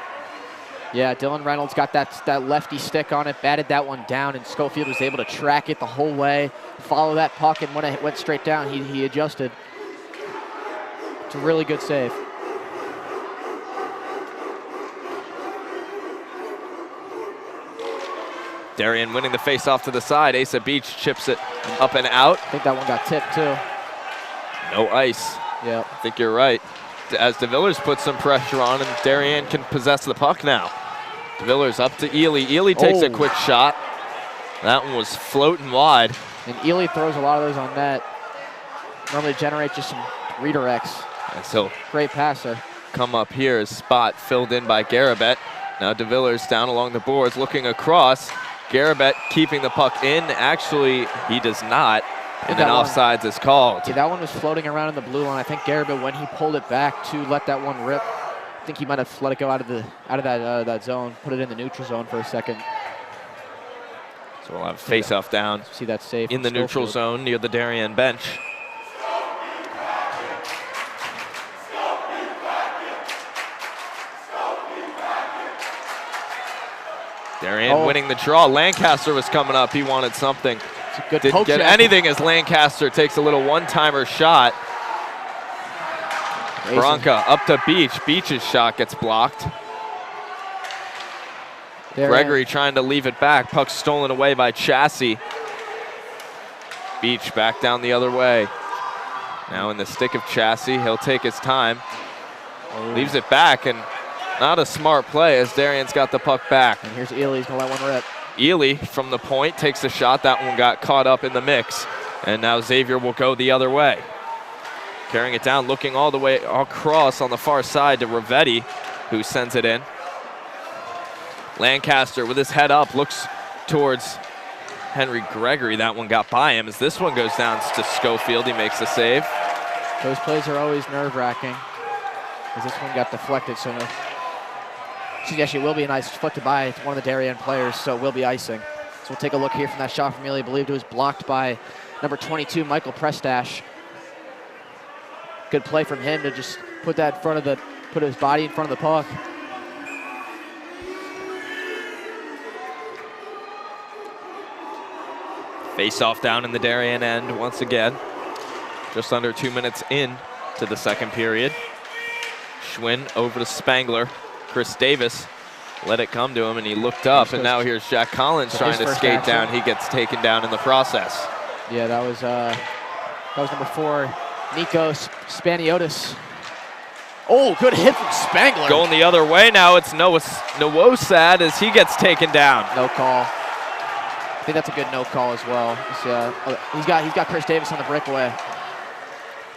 Yeah, Dylan Reynolds got that lefty stick on it, batted that one down, and Scofield was able to track it the whole way, follow that puck, and when it went straight down, he adjusted. It's a really good save. Darien winning the face-off to the side. Asa Beach chips it up and out. I think that one got tipped, too. No ice. Yeah. I think you're right. As DeVillers puts some pressure on, and Darien can possess the puck now. DeVillers up to Ely. Ely takes a quick shot. That one was floating wide. And Ely throws a lot of those on net. Normally generate just some redirects. And so great passer. Come up here, his spot filled in by Garabet. Now DeVillers down along the boards, looking across. Garabet keeping the puck in. Actually, he does not. And then offsides is called. Yeah, that one was floating around in the blue line. I think Garabet, when he pulled it back to let that one rip, I think he might have let it go out of that zone, put it in the neutral zone for a second. So we'll have face-off down. See that save in the neutral zone near the Darien bench. Darien winning the draw. Lancaster was coming up. He wanted something. Didn't get anything as Lancaster takes a little one-timer shot. Bronca up to Beach. Beach's shot gets blocked. Gregory trying to leave it back. Puck stolen away by Chassis. Beach back down the other way. Now in the stick of Chassis. He'll take his time. Leaves it back, and not a smart play as Darien's got the puck back. And here's Ely. He's going to let one rip. Ely from the point takes a shot. That one got caught up in the mix. And now Xavier will go the other way. Carrying it down, looking all the way across on the far side to Ravetti, who sends it in. Lancaster with his head up looks towards Henry Gregory. That one got by him as this one goes down to Scofield. He makes the save. Those plays are always nerve-wracking as this one got deflected. So actually, it will be an ice deflected by one of the Darien players, so it will be icing. So we'll take a look here from that shot from Ely. I believe it was blocked by number 22, Michael Prestash. Good play from him to just put that in front of put his body in front of the puck. Face-off down in the Darien end once again. Just under 2 minutes in to the second period. Schwinn over to Spangler. Chris Davis let it come to him, and he looked up, and now here's Jack Collins trying to skate down. He gets taken down in the process. Yeah, that was number 4, Nico Spaniotis. Oh, good hit from Spangler. Going the other way now, it's Nowosad as he gets taken down. No call. I think that's a good no call as well. He's got Chris Davis on the breakaway.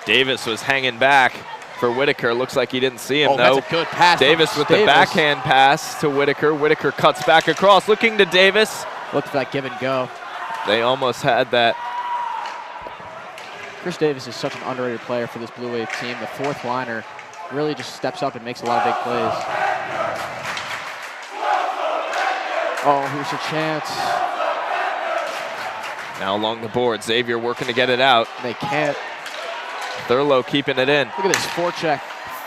Davis was hanging back for Whitaker. Looks like he didn't see him, though. That's a good pass. Davis with the backhand pass to Whitaker. Whitaker cuts back across, looking to Davis. Look for that give and go. They almost had that. Chris Davis is such an underrated player for this Blue Wave team. The fourth liner really just steps up and makes a lot of big plays. Oh, here's a chance. Now along the board, Xavier working to get it out. They can't. Thurlow keeping it in. Look at this forecheck.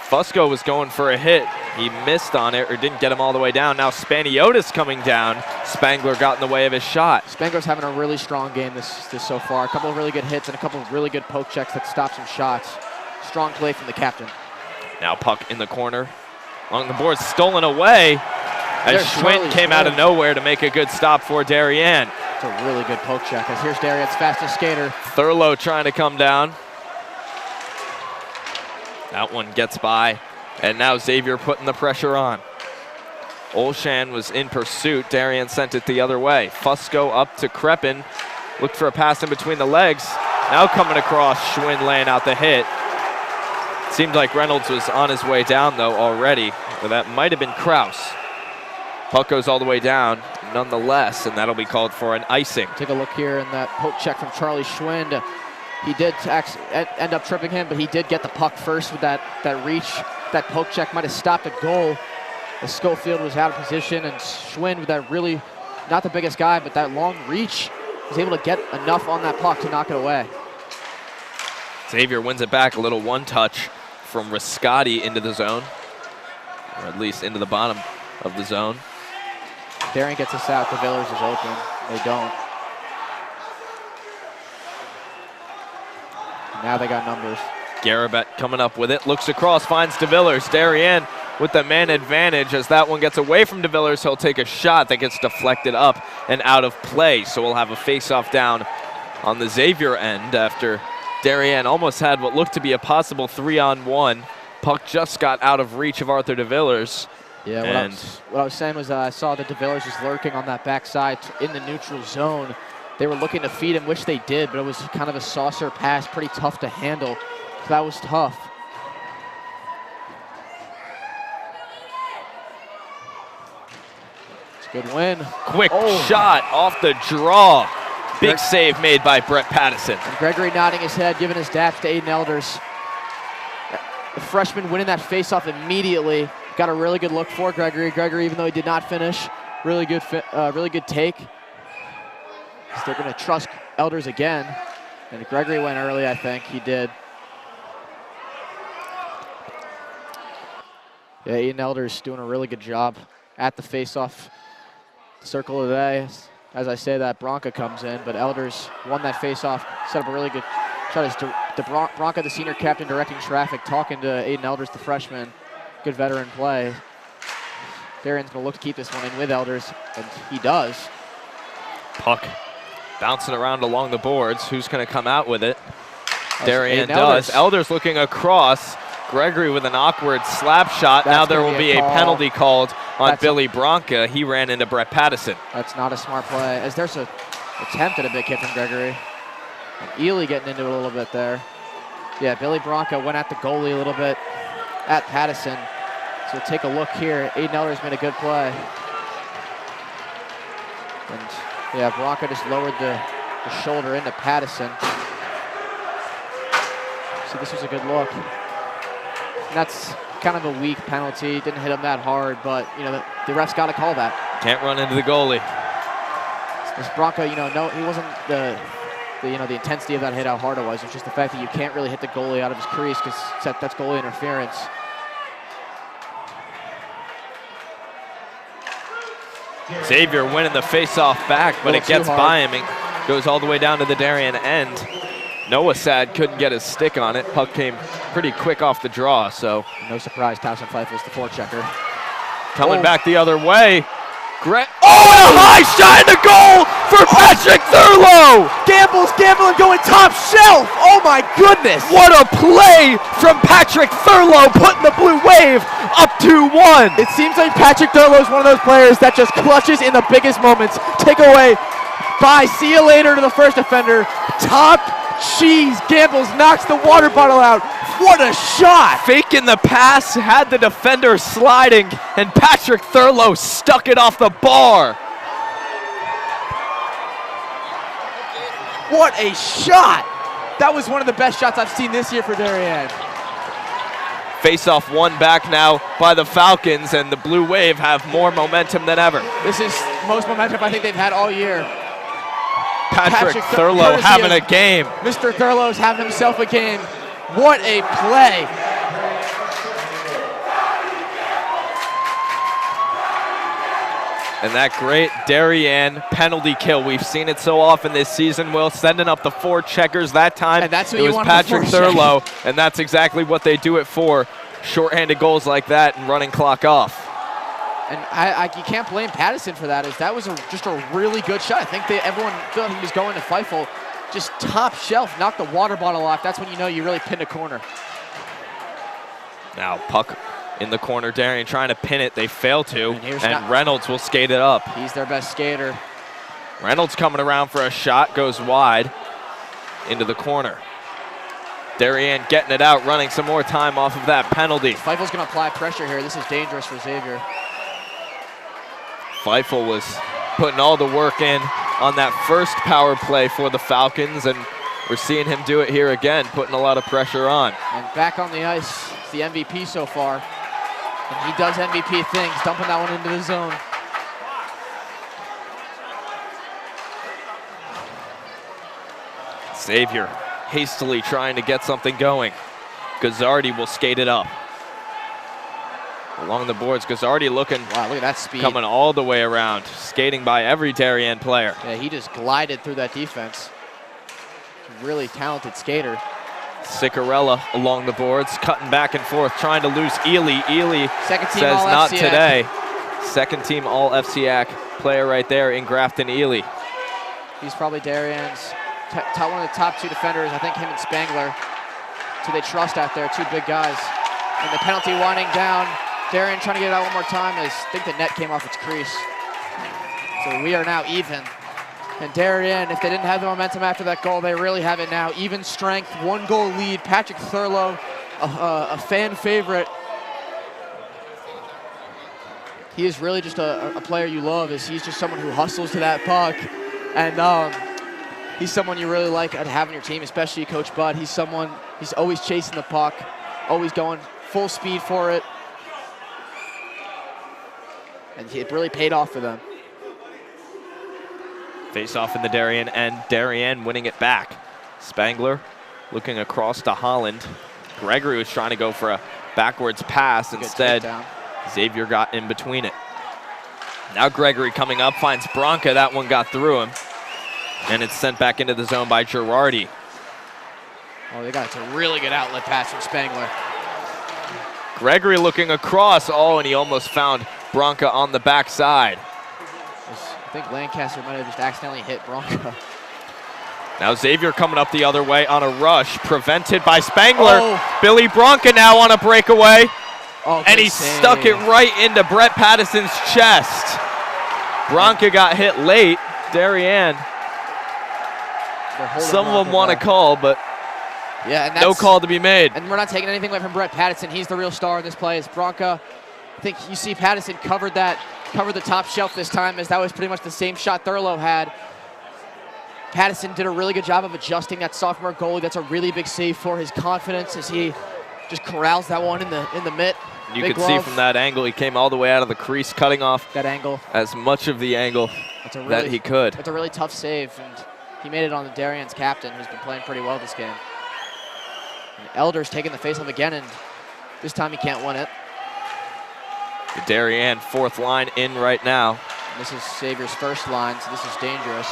Fusco was going for a hit. He missed on it or didn't get him all the way down. Now Spaniotis coming down. Spangler got in the way of his shot. Spangler's having a really strong game this so far. A couple of really good hits and a couple of really good poke checks that stop some shots. Strong play from the captain. Now puck in the corner. Along the board, stolen away as Schwinn came out of nowhere to make a good stop for Darien. It's a really good poke check as here's Darien's fastest skater. Thurlow trying to come down. That one gets by, and now Xavier putting the pressure on. Olshan was in pursuit. Darien sent it the other way. Fusco up to Kreppen. Looked for a pass in between the legs. Now coming across, Schwinn laying out the hit. Seemed like Reynolds was on his way down, though, already. But that might have been Kraus. Puck goes all the way down, nonetheless, and that'll be called for an icing. Take a look here in that poke check from Charlie Schwinn. He did end up tripping him, but he did get the puck first with that reach. That poke check might have stopped a goal. As Scofield was out of position, and Schwinn with that really, not the biggest guy, but that long reach, was able to get enough on that puck to knock it away. Xavier wins it back, a little one-touch from Riscotti into the zone, or at least into the bottom of the zone. Darien gets us out, the Villers is open. They don't. Now they got numbers. Garabet coming up with it, looks across, finds DeVillers. Darien with the man advantage as that one gets away from DeVillers. He'll take a shot that gets deflected up and out of play. So we'll have a face-off down on the Xavier end after Darien almost had what looked to be a possible 3-on-1. Puck just got out of reach of Arthur DeVillers. Yeah, what I was saying was I saw that DeVillers was lurking on that backside in the neutral zone. They were looking to feed him, which they did, but it was kind of a saucer pass, pretty tough to handle. So that was tough. It's a good win. Quick shot off the draw. Big save made by Brett Pattison. And Gregory nodding his head, giving his dash to Aiden Elders. The freshman winning that faceoff immediately. Got a really good look for Gregory. Gregory, even though he did not finish, really good take. They're going to trust Elders again. And Gregory went early, I think. He did. Yeah, Aiden Elders doing a really good job at the face-off circle today. As I say that, Bronca comes in, but Elders won that face-off, set up a really good shot. Bronca, the senior captain, directing traffic, talking to Aiden Elders, the freshman. Good veteran play. Darien's going to look to keep this one in with Elders, and he does. Puck bouncing around along the boards. Who's going to come out with it? Darien Elders. does. Elders looking across. Gregory with an awkward slap shot. That's now there will be a penalty called on Billy Bronca. He ran into Brett Pattison. That's not a smart play, as there's an attempt at a big hit from Gregory. And Ely getting into it a little bit there. Yeah, Billy Bronco went at the goalie a little bit at Pattison. So take a look here. Aiden Eller's made a good play. And yeah, Bronco just lowered the shoulder into Pattison. So this was a good look. And that's kind of a weak penalty. Didn't hit him that hard, but you know the ref's got to call that. Can't run into the goalie. This Bronco, you know, no, he wasn't the intensity of that hit, how hard it was. It's just the fact that you can't really hit the goalie out of his crease because that's goalie interference. Xavier winning the face-off back, but it gets by him and goes all the way down to the Darien end. Noah Sad couldn't get his stick on it. Puck came pretty quick off the draw, so. No surprise, Towson Feifels the forechecker. Coming back the other way. And a high shot in the goal for Patrick Thurlow! Gamble's gambling going top shelf! Oh my goodness! What a play from Patrick Thurlow, putting the Blue Wave up 2-1. It seems like Patrick Thurlow is one of those players that just clutches in the biggest moments. Take away, bye, see you later to the first defender. Top cheese, Gambles knocks the water bottle out. What a shot! Faking the pass, had the defender sliding, and Patrick Thurlow stuck it off the bar. What a shot! That was one of the best shots I've seen this year for Darien. Face-off won back now by the Falcons, and the Blue Wave have more momentum than ever. This is most momentum I think they've had all year. Patrick Thurlow having a game. Mr. Thurlow's having himself a game. What a play. And that great Darien penalty kill. We've seen it so often this season, Will, sending up the four checkers that time. And that's who it was Patrick Thurlow, and that's exactly what they do it for. Shorthanded goals like that and running clock off. And you can't blame Pattison for that. That was just a really good shot. I think everyone thought he was going to Feifel. Just top shelf, knocked the water bottle off. That's when you know you really pinned a corner. Now puck in the corner, Darien trying to pin it. They fail to, and Reynolds will skate it up. He's their best skater. Reynolds coming around for a shot, goes wide into the corner. Darien getting it out, running some more time off of that penalty. Feifel's going to apply pressure here. This is dangerous for Xavier. Feifel was putting all the work in on that first power play for the Falcons, and we're seeing him do it here again, putting a lot of pressure on. And back on the ice, it's the MVP so far. And he does MVP things, dumping that one into the zone. Xavier hastily trying to get something going. Gazzardi will skate it up. Along the boards, Gazzardi looking, wow, look at that speed. Coming all the way around, skating by every Darien player. Yeah, he just glided through that defense. Really talented skater. Ciccarella along the boards, cutting back and forth, trying to lose Ely. Ely second team says all not FCIAC. Today. Second team all FCIAC player right there in Grafton Ely. He's probably Darien's one of the top two defenders. I think him and Spangler. Who they trust out there, two big guys. And the penalty winding down. Darien trying to get it out one more time as I think the net came off its crease. So we are now even. And Darien, if they didn't have the momentum after that goal, they really have it now. Even strength, 1-goal lead. Patrick Thurlow, a fan favorite. He is really just a player you love. He's just someone who hustles to that puck. And he's someone you really like to have on your team, especially Coach Bud. He's always chasing the puck, always going full speed for it. And it really paid off for them. Face off in the Darien end. Darien winning it back. Spangler looking across to Holland. Gregory was trying to go for a backwards pass. Instead, Xavier got in between it. Now Gregory coming up, finds Bronca. That one got through him. And it's sent back into the zone by Girardi. Oh, they got a really good outlet pass from Spangler. Gregory looking across. Oh, and he almost found Bronca on the backside. I think Lancaster might have just accidentally hit Bronca. Now Xavier coming up the other way on a rush, prevented by Spangler. Oh. Billy Bronca now on a breakaway. Oh, and he stuck it right into Brett Pattison's chest. Bronca got hit late. Darien Some of them want to call, but yeah, and no call to be made. And we're not taking anything away from Brett Patterson. He's the real star in this play. It's Bronca. I think you see Patterson covered the top shelf this time, as that was pretty much the same shot Thurlow had. Patterson did a really good job of adjusting that sophomore goalie. That's a really big save for his confidence as he just corrals that one in the mitt. You could see from that angle, he came all the way out of the crease, cutting off that angle, as much of the angle that he could. It's a really tough save, and he made it on the Darien's captain, who's been playing pretty well this game. And Elder's taking the faceoff again, and this time he can't win it. The Darien fourth line in right now. And this is Xavier's first line, so this is dangerous.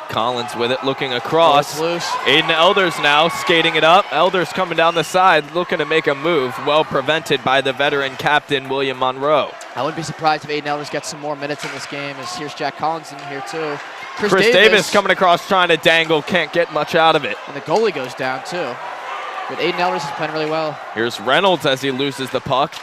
Collins with it, looking across. Oh, it's loose. Aiden Elders now skating it up. Elders coming down the side, looking to make a move. Well prevented by the veteran captain, William Monroe. I wouldn't be surprised if Aiden Elders gets some more minutes in this game, as here's Jack Collins in here too. Chris Davis coming across, trying to dangle, can't get much out of it. And the goalie goes down too. But Aiden Elders is playing really well. Here's Reynolds as he loses the puck.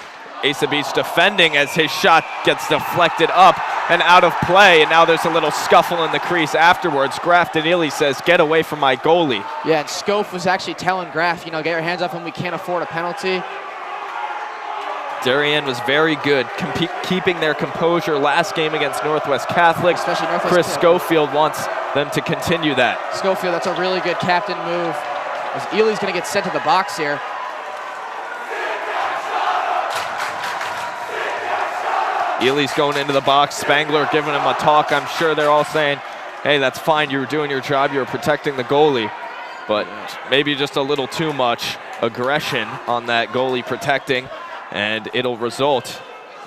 Asa Beach defending as his shot gets deflected up and out of play, and now there's a little scuffle in the crease afterwards. Grafton Ely says, get away from my goalie. Yeah, and Scof was actually telling Graf, get your hands off him, we can't afford a penalty. Darien was very good, keeping their composure last game against Northwest Catholic. Especially Northwest Chris Catholic. Schofield wants them to continue that. Schofield, that's a really good captain move, as Ely's gonna get sent to the box here. Ely's going into the box. Spangler giving him a talk. I'm sure they're all saying, hey, that's fine. You were doing your job. You were protecting the goalie. But maybe just a little too much aggression on that goalie protecting, and it'll result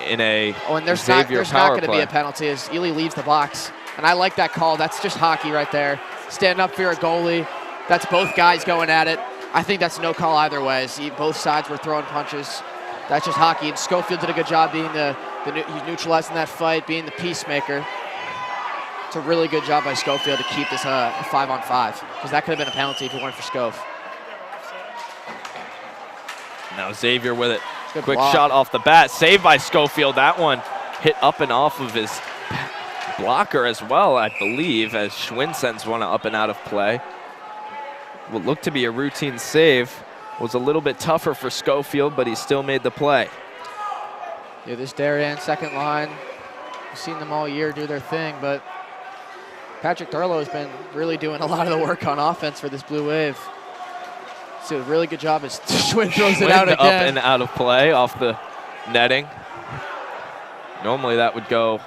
in a Xavier there's power not going to play. be a penalty as Ely leaves the box. And I like that call. That's just hockey right there. Stand up for your goalie. That's both guys going at it. I think that's no call either way. See, both sides were throwing punches. That's just hockey. And Schofield did a good job being he's neutralizing that fight, being the peacemaker. It's a really good job by Schofield to keep this a 5-on-5, because that could have been a penalty if it weren't for Scof. Now Xavier with it. Good Quick block. shot off the bat. Saved by Schofield. That one hit up and off of his blocker as well, I believe, as Schwinn sends one up and out of play. What looked to be a routine save was a little bit tougher for Schofield, but he still made the play. Yeah, this Darien second line, we've seen them all year do their thing, but Patrick Thurlow has been really doing a lot of the work on offense for this Blue Wave. So a really good job as Schwinn throws it out again. Up and out of play off the netting. Normally that would go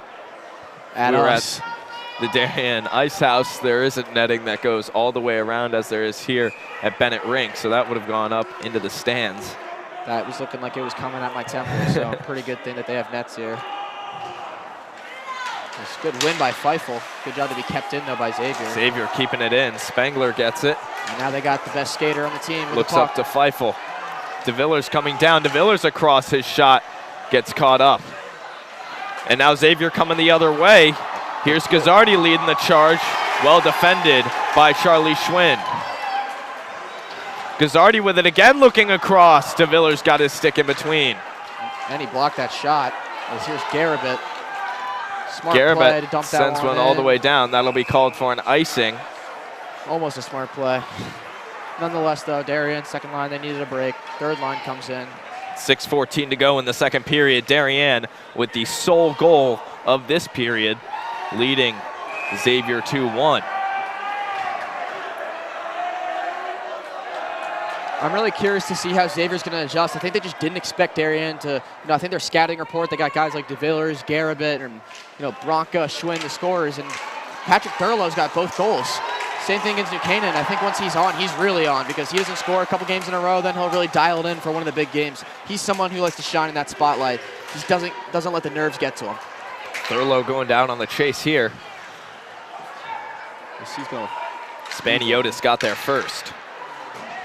at us. At the Darien Ice House. There isn't netting that goes all the way around as there is here at Bennett Rink, so that would have gone up into the stands. That was looking like it was coming at my temple, so pretty good thing that they have nets here. It's a good win by Feifel. Good job to be kept in, though, by Xavier. Xavier keeping it in. Spangler gets it. And now they got the best skater on the team. Looks up to Feifel. DeVillers coming down. DeVillers across his shot. Gets caught up. And now Xavier coming the other way. Here's Gazzardi leading the charge. Well defended by Charlie Schwinn. Gazzardi with it again, looking across. DeVillers got his stick in between. And he blocked that shot. As here's Garabet. Smart play to dump that sends one all the way down. That'll be called for an icing. Almost a smart play. Nonetheless, though, Darien, second line, they needed a break. Third line comes in. 6:14 to go in the second period. Darien with the sole goal of this period, leading Xavier 2-1. I'm really curious to see how Xavier's going to adjust. I think they just didn't expect Darien to, I think their scouting report, they got guys like DeVillers, Garabet, and, Bronca, Schwinn, the scorers, and Patrick Thurlow's got both goals. Same thing against New Canaan. I think once he's on, he's really on, because he doesn't score a couple games in a row, then he'll really dial it in for one of the big games. He's someone who likes to shine in that spotlight. He doesn't let the nerves get to him. Thurlow going down on the chase here. Spaniotis got there first.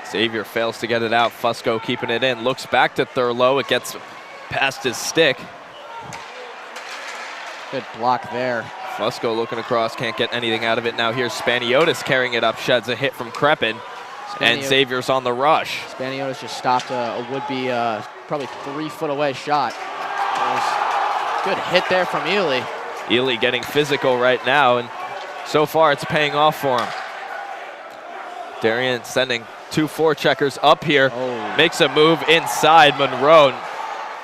Xavier fails to get it out. Fusco keeping it in. Looks back to Thurlow. It gets past his stick. Good block there. Fusco looking across. Can't get anything out of it. Now here's Spaniotis carrying it up. Sheds a hit from Kreppen. And Xavier's on the rush. Spaniotis just stopped a would-be probably 3 foot away shot. Good hit there from Ely. Ely getting physical right now, and so far it's paying off for him. Darien sending 2 forecheckers up here. Makes a move inside Monroe.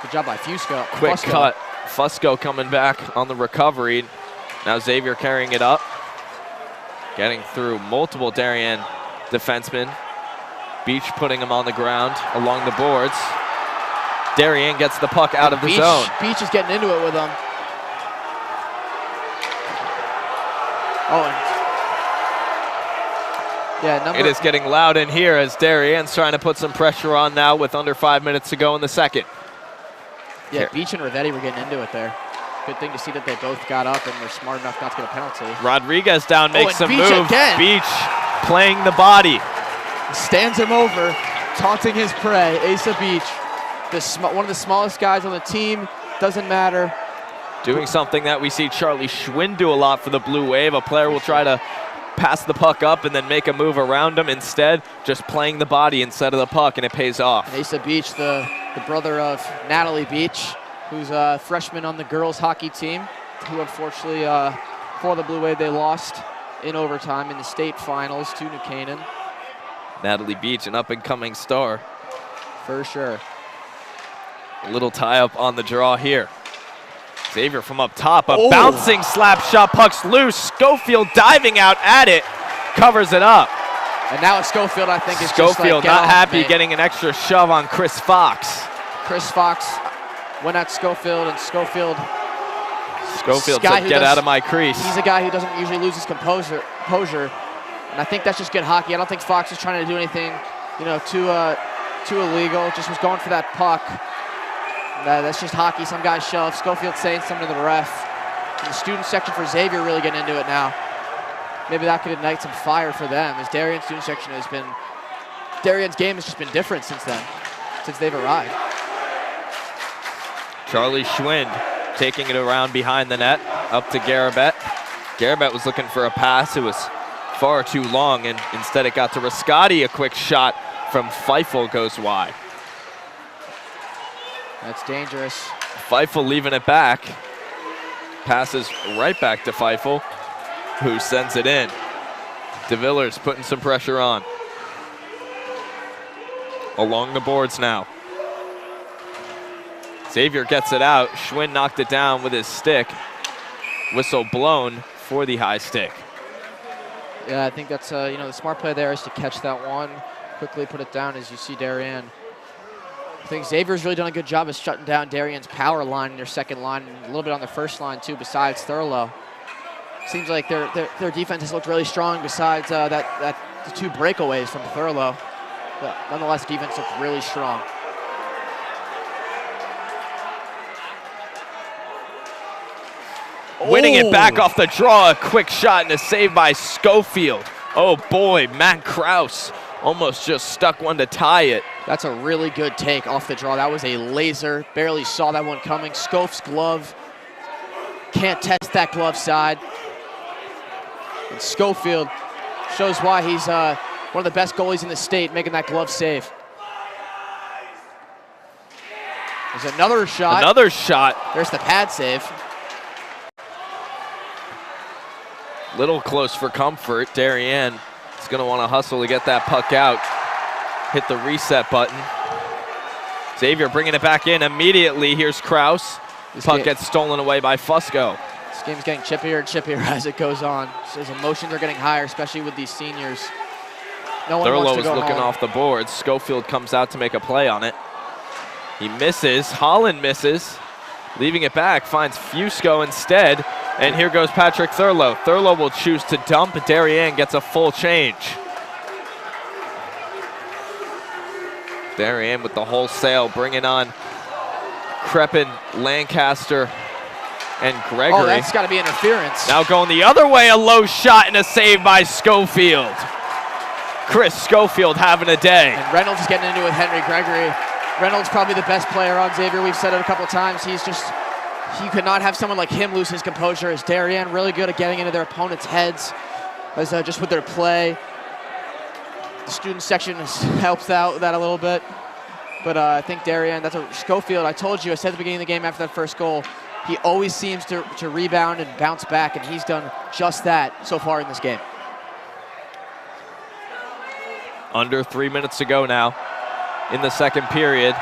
Good job by Fusco. Quick cut. Fusco coming back on the recovery. Now Xavier carrying it up. Getting through multiple Darien defensemen. Beach putting him on the ground along the boards. Darien gets the puck out of the zone. Beach is getting into it with him. It is getting loud in here as Darien's trying to put some pressure on now with under 5 minutes to go in the second. Yeah, Beach and Rivetti were getting into it there. Good thing to see that they both got up and were smart enough not to get a penalty. Rodriguez down, makes some Beach move. again. Beach playing the body. Stands him over, taunting his prey. Asa Beach, one of the smallest guys on the team, doesn't matter. Doing something that we see Charlie Schwinn do a lot for the Blue Wave. A player will try to pass the puck up and then make a move around him. Instead, just playing the body instead of the puck, and it pays off. Asa Beach, the brother of Natalie Beach, who's a freshman on the girls hockey team, who unfortunately, for the Blue Wave, they lost in overtime in the state finals to New Canaan. Natalie Beach, an up-and-coming star. For sure. A little tie-up on the draw here. Xavier from up top, a bouncing slap shot, puck's loose. Schofield diving out at it, covers it up. And now it's Scofield, I think, is Schofield just like, not happy, getting an extra shove on Chris Fox. Chris Fox went at Scofield, and Scofield said, get out of my crease. He's a guy who doesn't usually lose his composure, and I think that's just good hockey. I don't think Fox is trying to do anything, too illegal. Just was going for that puck. That's just hockey. Some guys shove. Schofield saying something to the ref. And the student section for Xavier really getting into it now. Maybe that could ignite some fire for them, as Darien's student section Darien's game has just been different since then, since they've arrived. Charlie Schwinn taking it around behind the net, up to Garabet. Garabet was looking for a pass. It was far too long, and instead it got to Rascati. A quick shot from Feifel goes wide. That's dangerous. Feifel leaving it back. Passes right back to Feifel, who sends it in. DeVillers putting some pressure on. Along the boards now. Xavier gets it out. Schwinn knocked it down with his stick. Whistle blown for the high stick. Yeah, I think that's, the smart play there is to catch that one, quickly put it down as you see Darien. I think Xavier's really done a good job of shutting down Darien's power line in their second line, and a little bit on their first line too, besides Thurlow. Seems like their defense has looked really strong besides the 2 breakaways from Thurlow. But nonetheless, defense looked really strong. Winning it back off the draw, a quick shot and a save by Schofield. Oh boy, Matt Kraus almost just stuck one to tie it. That's a really good take off the draw. That was a laser. Barely saw that one coming. Scof's glove. Can't test that glove side. And Scofield shows why he's one of the best goalies in the state, making that glove save. There's another shot. Another shot. There's the pad save. Little close for comfort. Darien is going to want to hustle to get that puck out. Hit the reset button. Xavier bringing it back in immediately. Here's Kraus. Puck gets stolen away by Fusco. This game's getting chippier and chippier as it goes on. His emotions are getting higher, especially with these seniors. No one wants to go Thurlow is looking home. off the boards. Schofield comes out to make a play on it. He misses. Holland misses. Leaving it back, finds Fusco instead. And here goes Patrick Thurlow. Thurlow will choose to dump. Darien gets a full change. Darien with the wholesale, bringing on Crepin, Lancaster, and Gregory. Oh, that's got to be interference. Now going the other way, a low shot and a save by Schofield. Chris Schofield having a day. And Reynolds is getting into it with Henry Gregory. Reynolds probably the best player on Xavier. We've said it a couple times. You could not have someone like him lose his composure. As Darien really good at getting into their opponents' heads, as just with their play. The student section helps out with that a little bit. But I think Darien, that's a Schofield. I told you, I said at the beginning of the game after that first goal, he always seems to rebound and bounce back, and he's done just that so far in this game. Under 3 minutes to go now in the second period.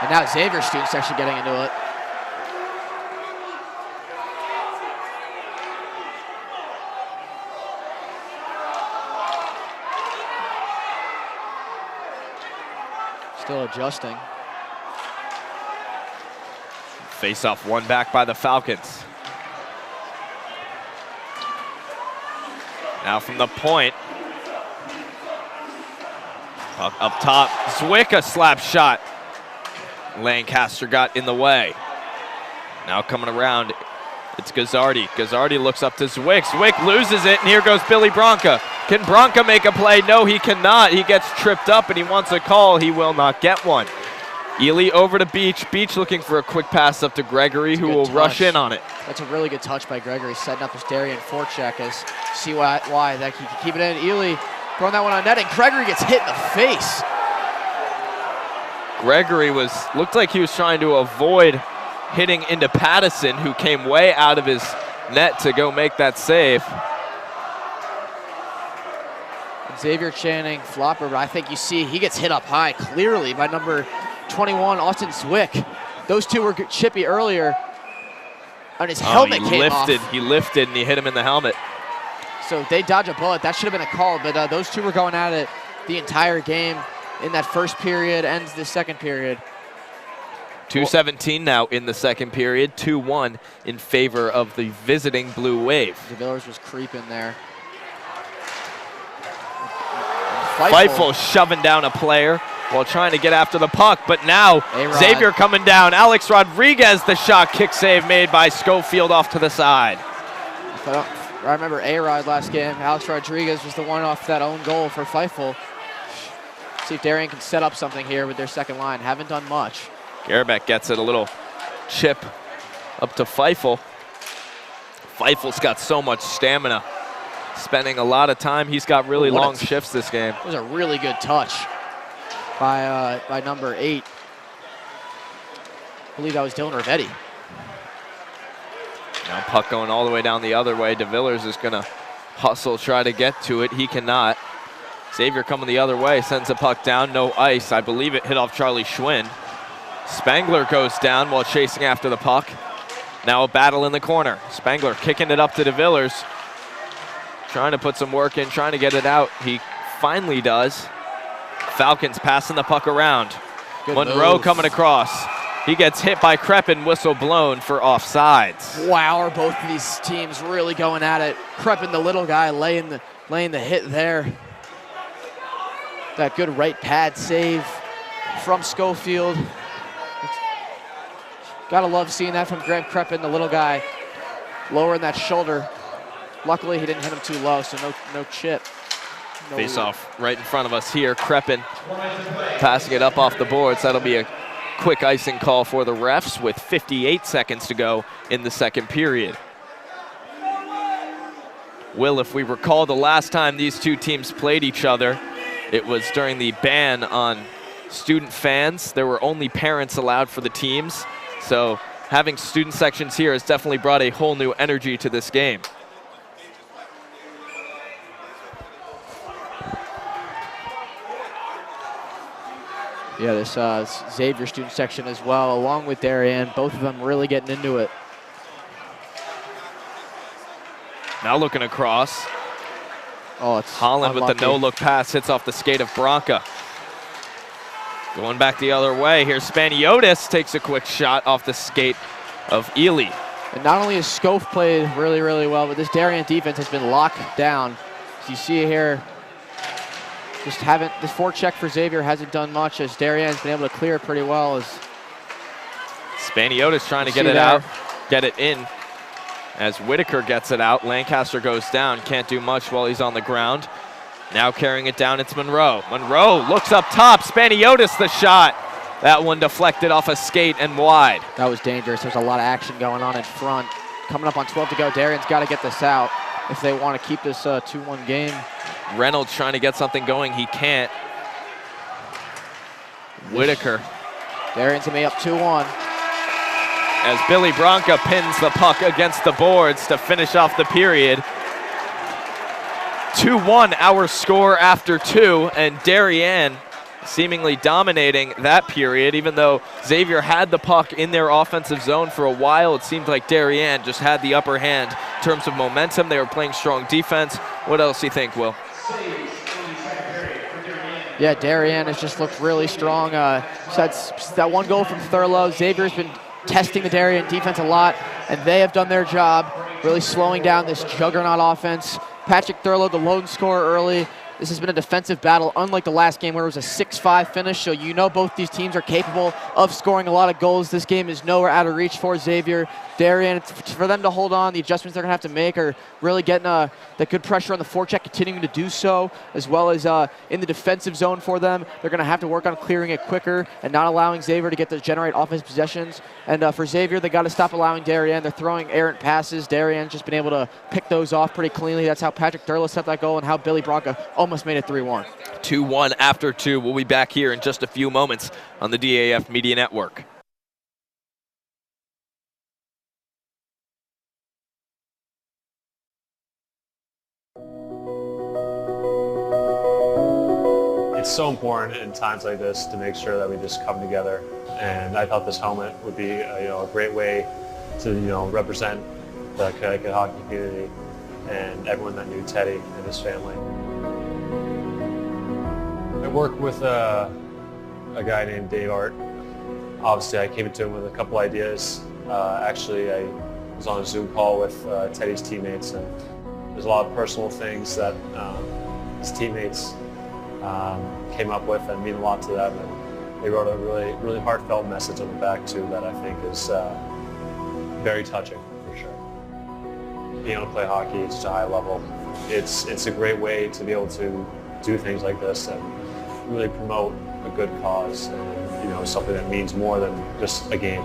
And now Xavier students actually getting into it. Still adjusting. Face-off won back by the Falcons. Now from the point. Up top, Zwick, a slap shot. Lancaster got in the way. Now coming around, it's Gazzardi. Gazzardi looks up to Zwick. Zwick loses it, and here goes Billy Bronca. Can Bronca make a play? No, he cannot. He gets tripped up, and he wants a call. He will not get one. Ely over to Beach. Beach looking for a quick pass up to Gregory, who will rush in on it. That's a really good touch by Gregory, setting up his Darien forecheck as see why that he can keep it in. Ely throwing that one on net, and Gregory gets hit in the face. Gregory looked like he was trying to avoid hitting into Pattison, who came way out of his net to go make that save. Xavier Channing, flopper, but I think you see he gets hit up high clearly by number 21, Austin Zwick. Those two were chippy earlier, and his helmet came off. He lifted, and he hit him in the helmet. So they dodge a bullet. That should have been a call, but those two were going at it the entire game in that first period and the second period. 2:17 now in the second period, 2-1 in favor of the visiting Blue Wave. De Villers was creeping there. Fightful shoving down a player while trying to get after the puck, but now Xavier coming down. Alex Rodriguez, the shot kick save made by Scofield off to the side. I remember A-Rod last game. Alex Rodriguez was the one off that own goal for Fightful. See if Darien can set up something here with their second line. Haven't done much. Garbeck gets it, a little chip up to Fightful. Fightful's got so much stamina. Spending a lot of time. He's got really long shifts this game. It was a really good touch by number 8. I believe that was Dylan Rivetti. Now puck going all the way down the other way. De Villers is going to hustle, try to get to it. He cannot. Xavier coming the other way, sends a puck down, no ice. I believe it hit off Charlie Schwinn. Spangler goes down while chasing after the puck. Now a battle in the corner. Spangler kicking it up to De Villers. Trying to put some work in, trying to get it out. He finally does. Falcons passing the puck around. Good Monroe move. coming across. He gets hit by Kreppen, whistle blown for offsides. Wow, are both of these teams really going at it. Kreppen, the little guy, laying the hit there. That good right pad save from Scofield. Gotta love seeing that from Grant Kreppen, the little guy, lowering that shoulder. Luckily, he didn't hit him too low, so no chip. No Face off right in front of us here. Kreppen passing it up off the boards. That'll be a quick icing call for the refs with 58 seconds to go in the second period. Will, if we recall the last time these two teams played each other, it was during the ban on student fans. There were only parents allowed for the teams. So having student sections here has definitely brought a whole new energy to this game. Yeah, this Xavier student section as well, along with Darien, both of them really getting into it. Now looking across. Oh, it's Holland unlucky. with the no-look pass, hits off the skate of Bronca. Going back the other way, here's Spaniotis, takes a quick shot off the skate of Ely. And not only has Scof played really, really well, but this Darien defense has been locked down. As you see here, this forecheck for Xavier hasn't done much, as Darien's been able to clear it pretty well. Spaniotis trying to get it out, get it in. As Whitaker gets it out, Lancaster goes down, can't do much while he's on the ground. Now carrying it down, it's Monroe. Monroe looks up top, Spaniotis the shot. That one deflected off a skate and wide. That was dangerous. There's a lot of action going on in front. Coming up on 12 to go, Darien's got to get this out if they want to keep this 2-1 game. Reynolds trying to get something going, he can't. Whitaker. Darien's gonna be up 2-1. as Billy Bronca pins the puck against the boards to finish off the period. 2-1 our score after 2, and Darien seemingly dominating that period. Even though Xavier had the puck in their offensive zone for a while, it seemed like Darien just had the upper hand in terms of momentum. They were playing strong defense. What else do you think, Will? Yeah, Darien has just looked really strong. That's that one goal from Thurlow. Xavier's been testing the Darien defense a lot, and they have done their job, really slowing down this juggernaut offense. Patrick Thurlow, the lone scorer early. This has been a defensive battle, unlike the last game where it was a 6-5 finish, so you know both these teams are capable of scoring a lot of goals. This game is nowhere out of reach for Xavier. Darien, for them to hold on, the adjustments they're going to have to make are really getting the good pressure on the forecheck, continuing to do so, as well as in the defensive zone for them. They're going to have to work on clearing it quicker and not allowing Xavier to get to generate offensive possessions. And for Xavier, they got to stop allowing Darien. They're throwing errant passes. Darien's just been able to pick those off pretty cleanly. That's how Patrick Thurlow set that goal and how Billy Bronca almost made it 3-1. 2-1 after 2. We'll be back here in just a few moments on the DAF Media Network. It's so important in times like this to make sure that we just come together, and I thought this helmet would be a great way to represent the Connecticut hockey community and everyone that knew Teddy and his family. I work with a guy named Dave Art. Obviously, I came to him with a couple ideas. Actually, I was on a Zoom call with Teddy's teammates, and there's a lot of personal things that his teammates came up with and mean a lot to them. And they wrote a really heartfelt message on the back too that I think is very touching for sure. Being able to play hockey at such a high level, it's a great way to be able to do things like this and really promote a good cause and something that means more than just a game.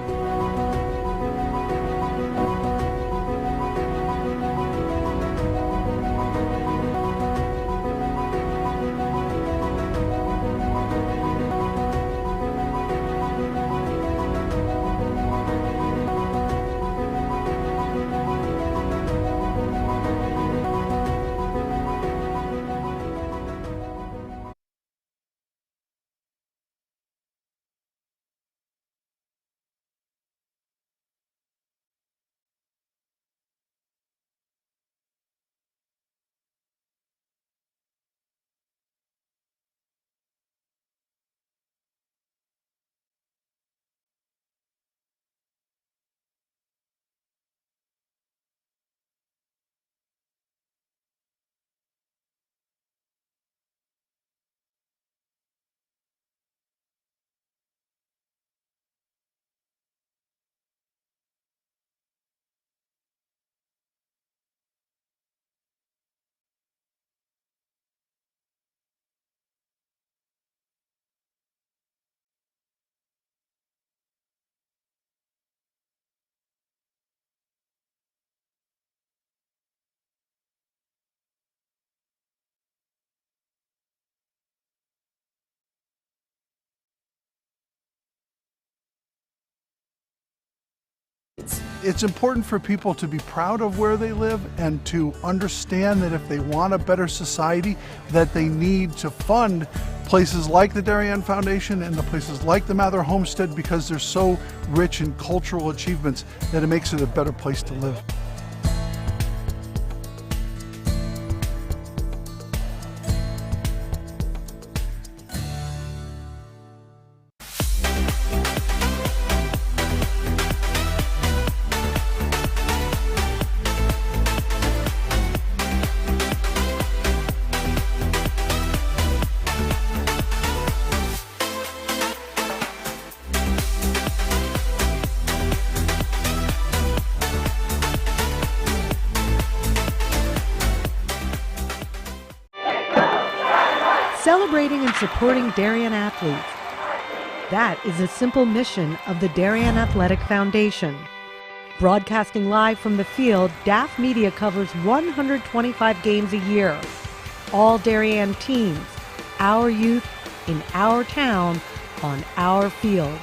It's important for people to be proud of where they live and to understand that if they want a better society, that they need to fund places like the Darien Foundation and the places like the Mather Homestead, because they're so rich in cultural achievements that it makes it a better place to live. Celebrating and supporting Darien athletes. That is a simple mission of the Darien Athletic Foundation. Broadcasting live from the field, DAF Media covers 125 games a year. All Darien teams, our youth, in our town, on our fields.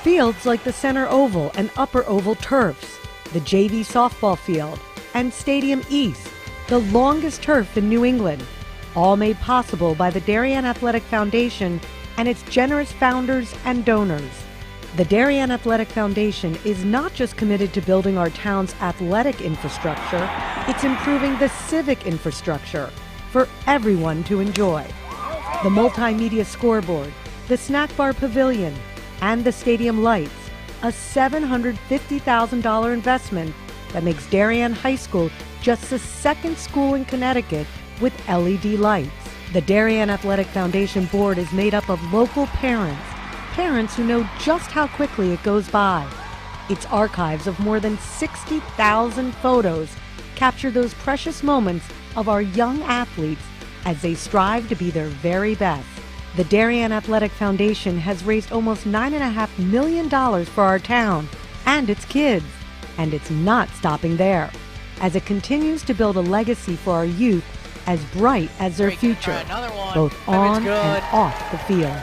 Fields like the center oval and upper oval turfs, the JV softball field, and Stadium East, the longest turf in New England, all made possible by the Darien Athletic Foundation and its generous founders and donors. The Darien Athletic Foundation is not just committed to building our town's athletic infrastructure, it's improving the civic infrastructure for everyone to enjoy. The multimedia scoreboard, the snack bar pavilion, and the stadium lights, a $750,000 investment that makes Darien High School just the second school in Connecticut with LED lights. The Darien Athletic Foundation board is made up of local parents who know just how quickly it goes by. Its archives of more than 60,000 photos capture those precious moments of our young athletes as they strive to be their very best. The Darien Athletic Foundation has raised almost $9.5 million for our town and its kids, and it's not stopping there, as it continues to build a legacy for our youth as bright as their future, both on and off the field.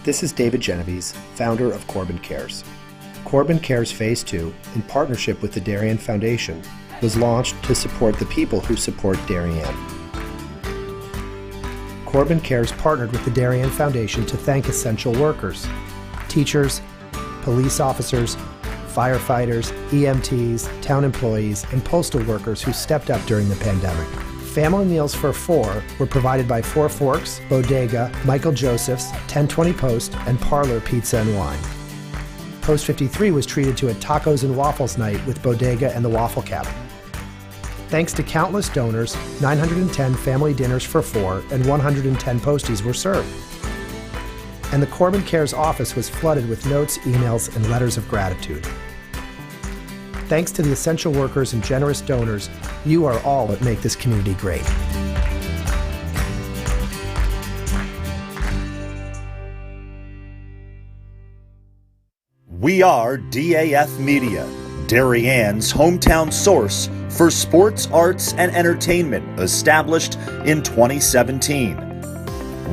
This is David Genovese, founder of Corbin Cares. Corbin Cares Phase 2, in partnership with the Darien Foundation, was launched to support the people who support Darien. Corbin Cares partnered with the Darien Foundation to thank essential workers, teachers, police officers, firefighters, EMTs, town employees, and postal workers who stepped up during the pandemic. Family meals for 4 were provided by Four Forks, Bodega, Michael Joseph's, 1020 Post, and Parlor Pizza and Wine. Post 53 was treated to a tacos and waffles night with Bodega and the Waffle Cabin. Thanks to countless donors, 910 family dinners for 4 and 110 posties were served. And the Corbin Cares office was flooded with notes, emails, and letters of gratitude. Thanks to the essential workers and generous donors, you are all that make this community great. We are DAF Media, Darien's hometown source for sports, arts, and entertainment, established in 2017.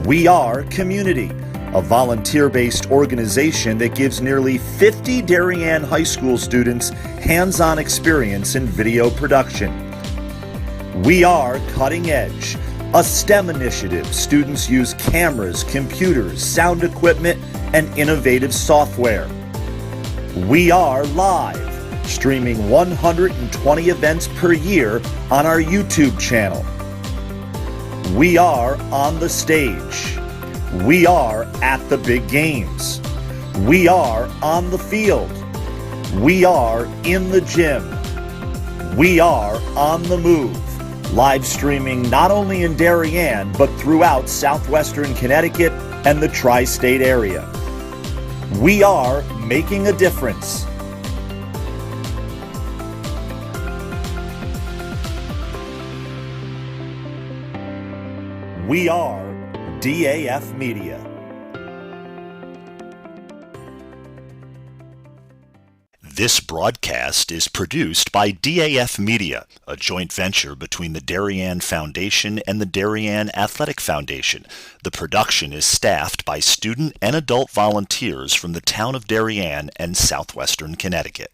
We are Community, a volunteer-based organization that gives nearly 50 Darien High School students hands-on experience in video production. We are Cutting Edge, a STEM initiative. Students use cameras, computers, sound equipment, and innovative software. We are Live, streaming 120 events per year on our YouTube channel. We are On the Stage. We are At the Big Games. We are On the Field. We are In the Gym. We are On the Move, live streaming not only in Darien, but throughout southwestern Connecticut and the tri-state area. We are making a difference. We are DAF Media. This broadcast is produced by DAF Media, a joint venture between the Darien Foundation and the Darien Athletic Foundation. The production is staffed by student and adult volunteers from the town of Darien and southwestern Connecticut.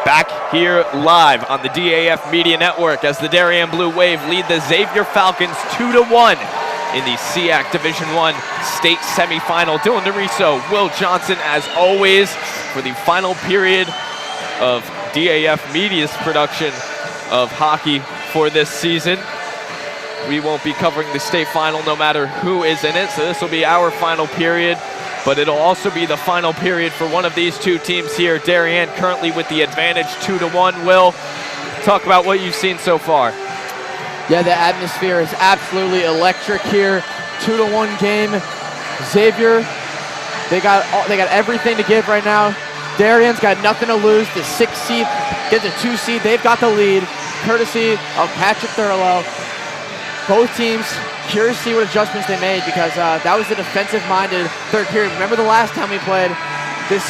Back here live on the DAF Media Network as the Darien Blue Wave lead the Xavier Falcons 2-1 in the CIAC Division I state semifinal. Dylan DeRiso, Will Johnson as always for the final period of DAF Media's production of hockey for this season. We won't be covering the state final no matter who is in it, so this will be our final period, but it'll also be the final period for one of these two teams here. Darien currently with the advantage 2-1. Will, talk about what you've seen so far. Yeah, the atmosphere is absolutely electric here. 2-1 game. Xavier, they got everything to give right now. Darien's got nothing to lose. The 6th seed gets a 2 seed. They've got the lead, courtesy of Patrick Thurlow. Both teams curious to see what adjustments they made because that was the defensive-minded third period. Remember the last time we played these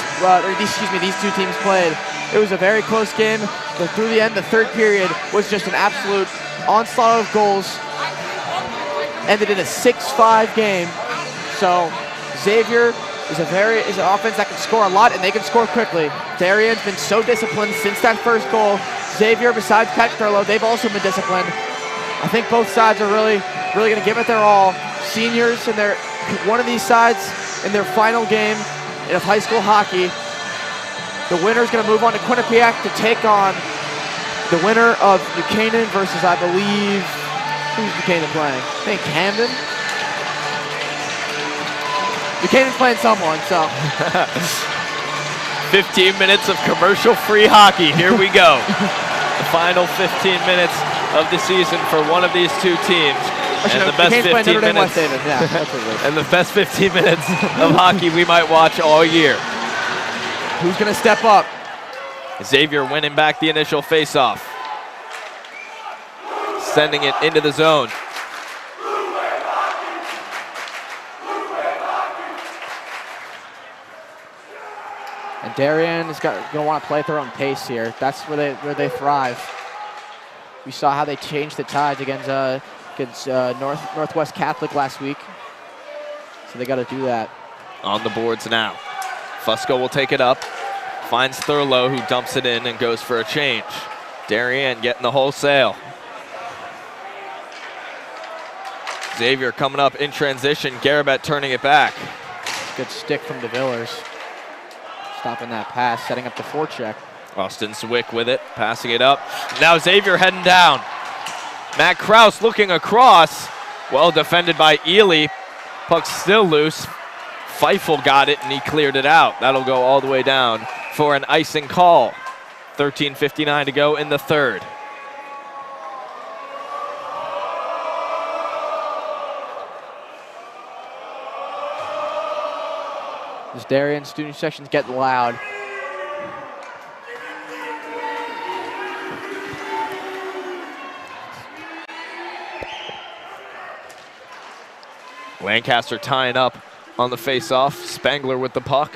two teams played. It was a very close game, but through the end, the third period was just an absolute onslaught of goals. Ended in a 6-5 game. So Xavier is an offense that can score a lot and they can score quickly. Darien's been so disciplined since that first goal. Xavier, besides Patrick Thurlow, they've also been disciplined. I think both sides are really going to give it their all. Seniors in one of these sides in their final game of high school hockey. The winner is going to move on to Quinnipiac to take on the winner of Buchanan versus, I believe, who's Buchanan playing? I think Camden. Buchanan's playing someone, so. 15 minutes of commercial-free hockey. Here we go. The final 15 minutes of the season for one of these two teams. And the best 15 minutes. And the best 15 minutes of hockey we might watch all year. Who's going to step up? Xavier winning back the initial faceoff. Sending it into the zone. And Darien is going to want to play at their own pace here. That's where they thrive. We saw how they changed the tides against Northwest Catholic last week. So they got to do that. On the boards now. Fusco will take it up. Finds Thurlow, who dumps it in and goes for a change. Darien getting the wholesale. Xavier coming up in transition. Garabet turning it back. Good stick from DeVillers. Stopping that pass, setting up the forecheck. Austin Zwick with it, passing it up. Now Xavier heading down. Matt Kraus looking across. Well defended by Ely. Puck's still loose. Feifel got it and he cleared it out. That'll go all the way down for an icing call. 13:59 to go in the third. This Darien student section's getting loud. Lancaster tying up on the face-off. Spangler with the puck.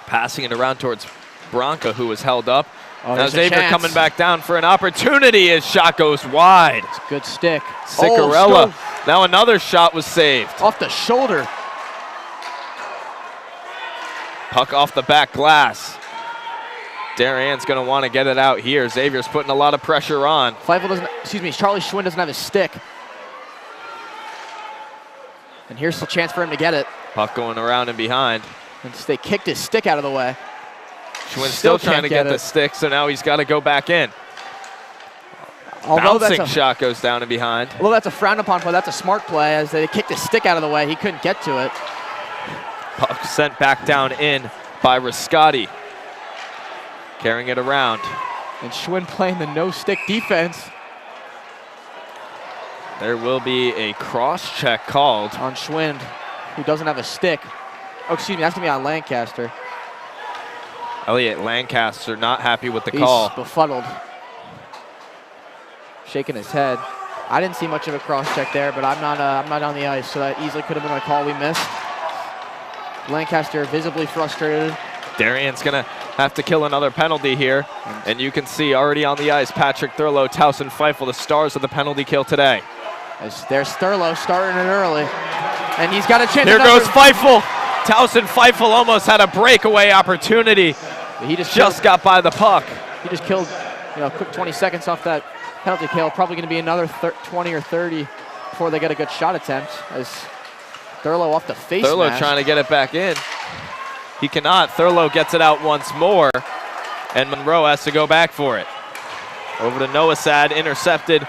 Passing it around towards Bronca, who was held up. Now Xavier coming back down for an opportunity as shot goes wide. It's a good stick. Ciccarella. Now another shot was saved. Off the shoulder. Puck off the back glass. Darien's going to want to get it out here. Xavier's putting a lot of pressure on. Charlie Schwinn doesn't have his stick. And here's the chance for him to get it. Puck going around and behind. And they kicked his stick out of the way. Schwinn's still trying to get the stick, so now he's got to go back in. Bouncing shot goes down and behind. Although that's a frowned upon play, that's a smart play as they kicked his stick out of the way. He couldn't get to it. Puck sent back down in by Riscotti. Carrying it around. And Schwinn playing the no-stick defense. There will be a cross-check called. On Schwinn, who doesn't have a stick. Oh, excuse me, that's going to be on Lancaster. Elliot Lancaster not happy with the call. He's befuddled. Shaking his head. I didn't see much of a cross-check there, but I'm not on the ice, so that easily could have been a call we missed. Lancaster visibly frustrated. Darien's going to have to kill another penalty here. And you can see already on the ice, Patrick Thurlow, Towson Feifel, the stars of the penalty kill today. There's Thurlow starting it early. And he's got a chance. Here goes Feifel. Towson Feifel almost had a breakaway opportunity. He just got by the puck. He just killed, a quick 20 seconds off that penalty kill. Probably going to be another 20 or 30 before they get a good shot attempt. As Thurlow off the face Thurlow mask. trying to get it back in. He cannot. Thurlow gets it out once more, and Monroe has to go back for it. Over to Noasad, intercepted.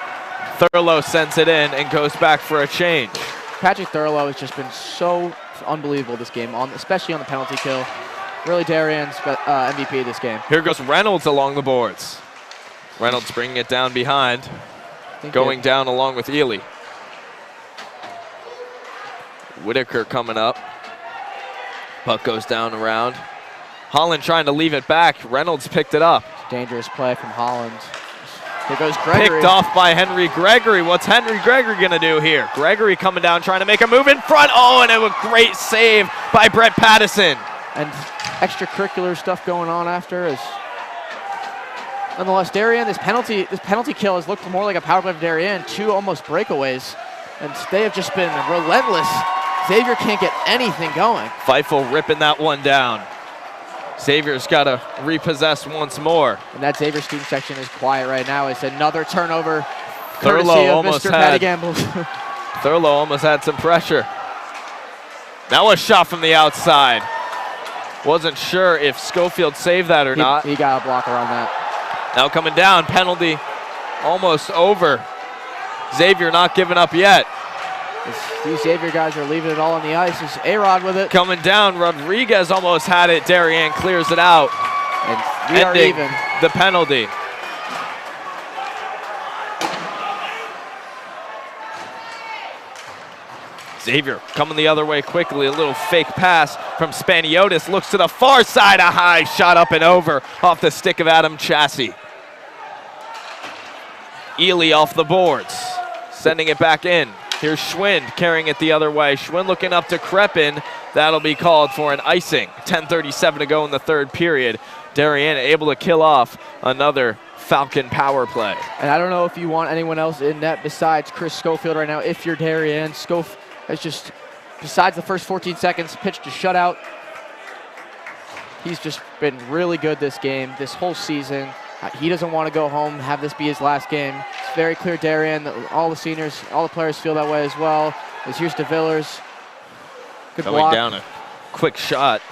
Thurlow sends it in and goes back for a change. Patrick Thurlow has just been so unbelievable this game, especially on the penalty kill. Really Darien's MVP of this game. Here goes Reynolds along the boards. Reynolds bringing it down behind, going down along with Ely. Whitaker coming up. Puck goes down around. Holland trying to leave it back. Reynolds picked it up. Dangerous play from Holland. Here goes Gregory. Picked off by Henry Gregory. What's Henry Gregory going to do here? Gregory coming down, trying to make a move in front. Oh, and it was a great save by Brett Pattison. And extracurricular stuff going on after is nonetheless Darien. This penalty kill has looked more like a power play of Darien. 2 almost breakaways, and they have just been relentless. Xavier can't get anything going. Feifel ripping that one down. Xavier's got to repossess once more. And that Xavier student section is quiet right now. It's another turnover. Thurlow almost Mr. had. Thurlow almost had some pressure. Now a shot from the outside. Wasn't sure if Scofield saved that or not. He got a blocker on that. Now coming down, penalty almost over. Xavier not giving up yet. These Xavier guys are leaving it all on the ice. There's A-Rod with it. Coming down, Rodriguez almost had it. Darien clears it out. And we are even. The penalty. Xavier coming the other way quickly. A little fake pass from Spaniotis. Looks to the far side. A high shot up and over off the stick of Adam Chassie. Ely off the boards. Sending it back in. Here's Schwind carrying it the other way. Schwind looking up to Kreppen. That'll be called for an icing. 10:37 to go in the third period. Darien able to kill off another Falcon power play. And I don't know if you want anyone else in net besides Chris Scofield right now. If you're Darien, Scof has just, besides the first 14 seconds, pitched a shutout. He's just been really good this game, this whole season. He doesn't want to go home, have this be his last game. It's very clear Darien, all the seniors, all the players feel that way as well. As here's DeVillers. Good Going block. down a quick shot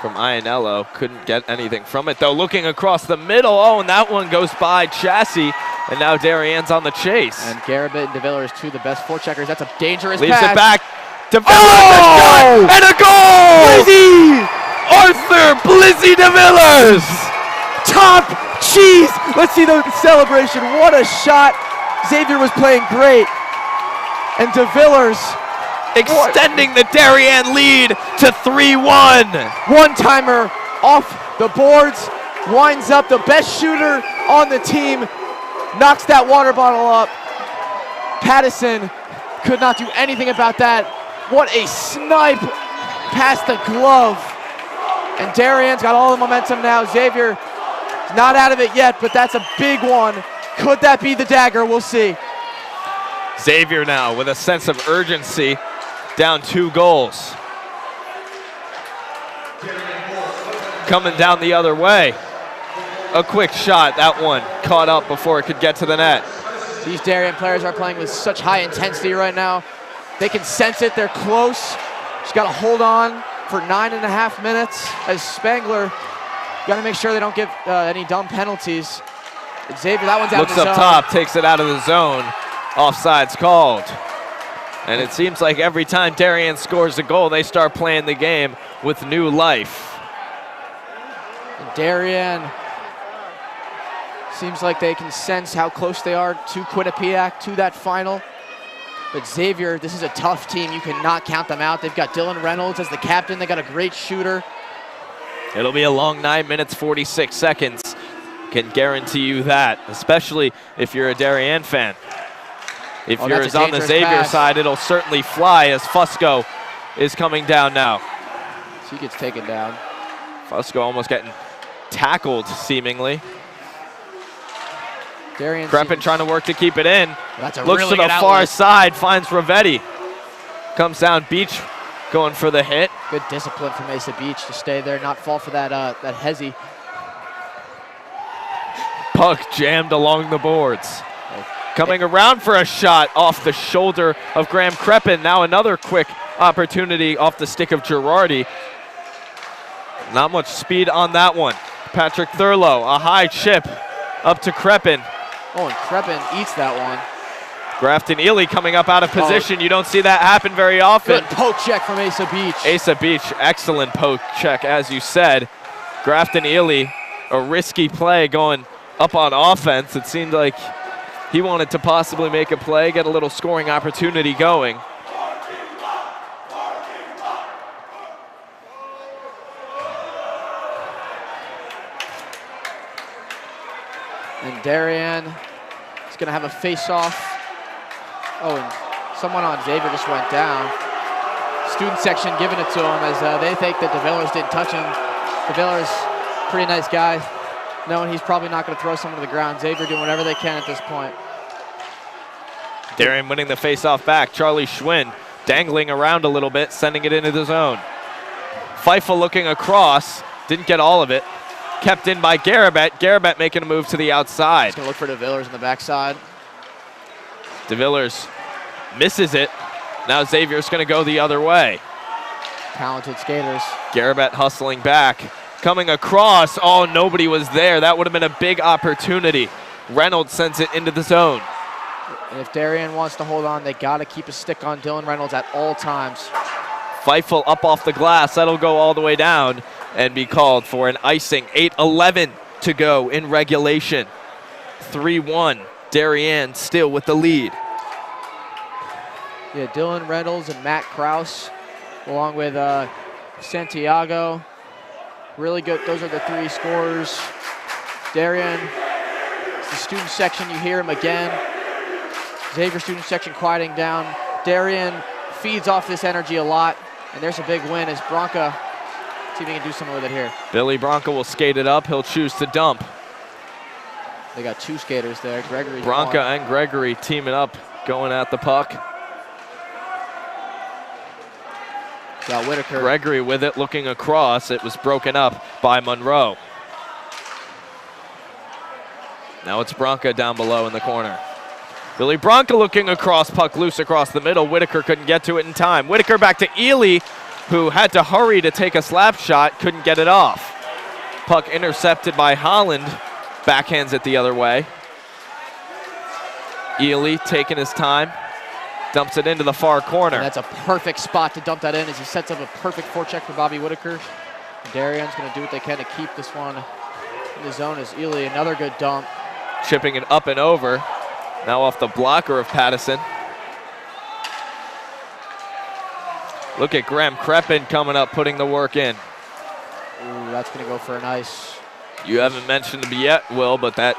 from Iannello. Couldn't get anything from it though. Looking across the middle. Oh, and that one goes by Chassie. And now Darien's on the chase. And Garabit and DeVillers, 2 of the best forecheckers. That's a dangerous Leaves pass. it back. DeVillers and a goal! Blizzy! Arthur Blizzy DeVillers! Top cheese! Let's see the celebration. What a shot. Xavier was playing great. And DeVillers extending the Darien lead to 3-1. One-timer off the boards. Winds up the best shooter on the team. Knocks that water bottle up. Pattison could not do anything about that. What a snipe past the glove. And Darien's got all the momentum now. Xavier not out of it yet, but that's a big one. Could that be the dagger? We'll see. Xavier now with a sense of urgency, down 2 goals. Coming down the other way. A quick shot, that one caught up before it could get to the net. These Darien players are playing with such high intensity right now. They can sense it, they're close. Just got to hold on for 9.5 minutes as Spangler got to make sure they don't give any dumb penalties. Xavier, that one's out of the zone. Looks up top, takes it out of the zone. Offside's called. And it seems like every time Darien scores a goal, they start playing the game with new life. And Darien seems like they can sense how close they are to Quinnipiac, to that final. But Xavier, this is a tough team. You cannot count them out. They've got Dylan Reynolds as the captain. They got a great shooter. It'll be a long 9 minutes, 46 seconds. Can guarantee you that, especially if you're a Darien fan. If you're on the Xavier side, it'll certainly fly as Fusco is coming down now. So he gets taken down. Fusco almost getting tackled, seemingly. Kreppen trying to work to keep it in. That's a Looks really to the good far outlet. side, finds Ravetti. Comes down, Beach going for the hit. Good discipline from Mesa Beach to stay there, not fall for that hezzy. Puck jammed along the boards. Coming around for a shot off the shoulder of Graham Crepin. Now another quick opportunity off the stick of Girardi. Not much speed on that one. Patrick Thurlow, a high chip up to Crepin. Oh, and Crepin eats that one. Grafton Ely coming up out of position. You don't see that happen very often. Good poke check from Asa Beach. Asa Beach, excellent poke check, as you said. Grafton Ely, a risky play going up on offense. It seemed like he wanted to possibly make a play, get a little scoring opportunity going. And Darien is going to have a face-off. Oh, and someone on Xavier just went down. Student section giving it to him as they think that DeVillers didn't touch him. DeVillers, pretty nice guy, knowing he's probably not going to throw someone to the ground. Xavier doing whatever they can at this point. Darien winning the face-off back. Charlie Schwinn dangling around a little bit, sending it into the zone. Feifel looking across, didn't get all of it. Kept in by Garabet. Garabet making a move to the outside. He's going to look for DeVillers in the backside. DeVillers misses it. Now Xavier's going to go the other way. Talented skaters. Garabet hustling back. Coming across. Oh, nobody was there. That would have been a big opportunity. Reynolds sends it into the zone. And if Darien wants to hold on, they got to keep a stick on Dylan Reynolds at all times. Feifel up off the glass. That'll go all the way down and be called for an icing. 8:11 to go in regulation. 3-1. Darien still with the lead. Yeah, Dylan Reynolds and Matt Kraus, along with Santiago. Really good. Those are the three scorers. Darien, it's the student section. You hear him again. Xavier student section quieting down. Darien feeds off this energy a lot, and there's a big win as Bronca, see if he can do something with it here. Billy Bronca will skate it up. He'll choose to dump. They got two skaters there. Gregory. Bronca and Gregory teaming up, going at the puck. Got Whitaker. Gregory with it, looking across. It was broken up by Monroe. Now it's Bronca down below in the corner. Billy Bronca looking across, puck loose across the middle. Whitaker couldn't get to it in time. Whitaker back to Ely, who had to hurry to take a slap shot, couldn't get it off. Puck intercepted by Holland. Backhands it the other way. Ely taking his time. Dumps it into the far corner. And that's a perfect spot to dump that in as he sets up a perfect forecheck for Bobby Whitaker. Darien's going to do what they can to keep this one in the zone as Ely, another good dump. Chipping it up and over. Now off the blocker of Pattison. Look at Graham Crepin coming up, putting the work in. Ooh, that's going to go for a nice. You haven't mentioned him yet, Will, but that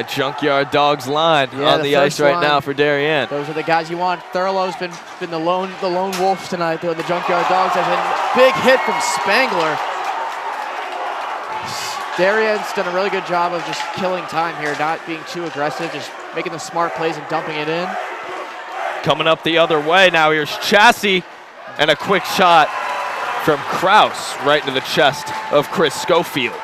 Junkyard Dogs line on the ice right now for Darien. Those are the guys you want. Thurlow's been the lone wolf tonight, doing the Junkyard Dogs. There's a big hit from Spangler. Darien's done a really good job of just killing time here, not being too aggressive, just making the smart plays and dumping it in. Coming up the other way now, here's Chassis, and a quick shot from Kraus right into the chest of Chris Scofield.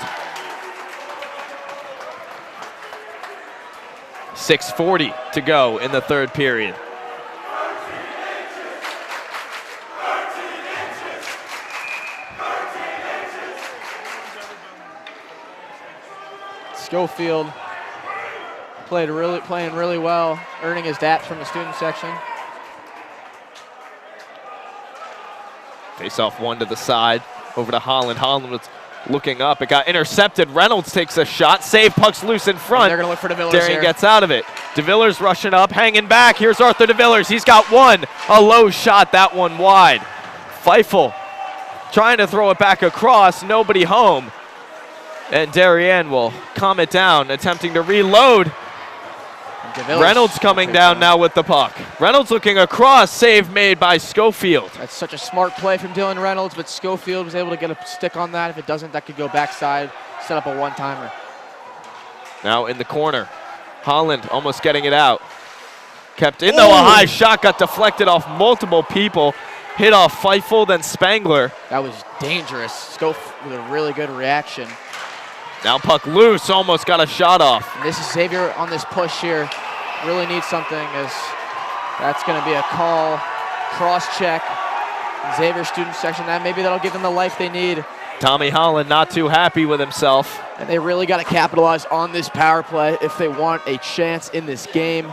6:40 to go in the third period. Scofield playing really well, earning his DAPs from the student section. Face off one to the side, over to Holland. Holland was looking up. It got intercepted. Reynolds takes a shot. Save, puck's loose in front. And they're going to look for DeVillers Darien here. gets out of it. DeVillers rushing up, hanging back. Here's Arthur DeVillers. He's got one. A low shot, that one wide. Feifel trying to throw it back across. Nobody home. And Darien will calm it down, attempting to reload. Reynolds coming down now with the puck. Reynolds looking across, save made by Scofield. That's such a smart play from Dylan Reynolds, but Scofield was able to get a stick on that. If it doesn't, that could go backside, set up a one-timer. Now in the corner. Holland almost getting it out. Kept in though, a high shot got deflected off multiple people hit off Feifel, then Spangler. That was dangerous. Scof with a really good reaction. Now puck loose, almost got a shot off. And this is Xavier on this push here. Really needs something, as that's going to be a call. Cross-check. Xavier student section, maybe that'll give them the life they need. Tommy Holland not too happy with himself. And they really got to capitalize on this power play if they want a chance in this game.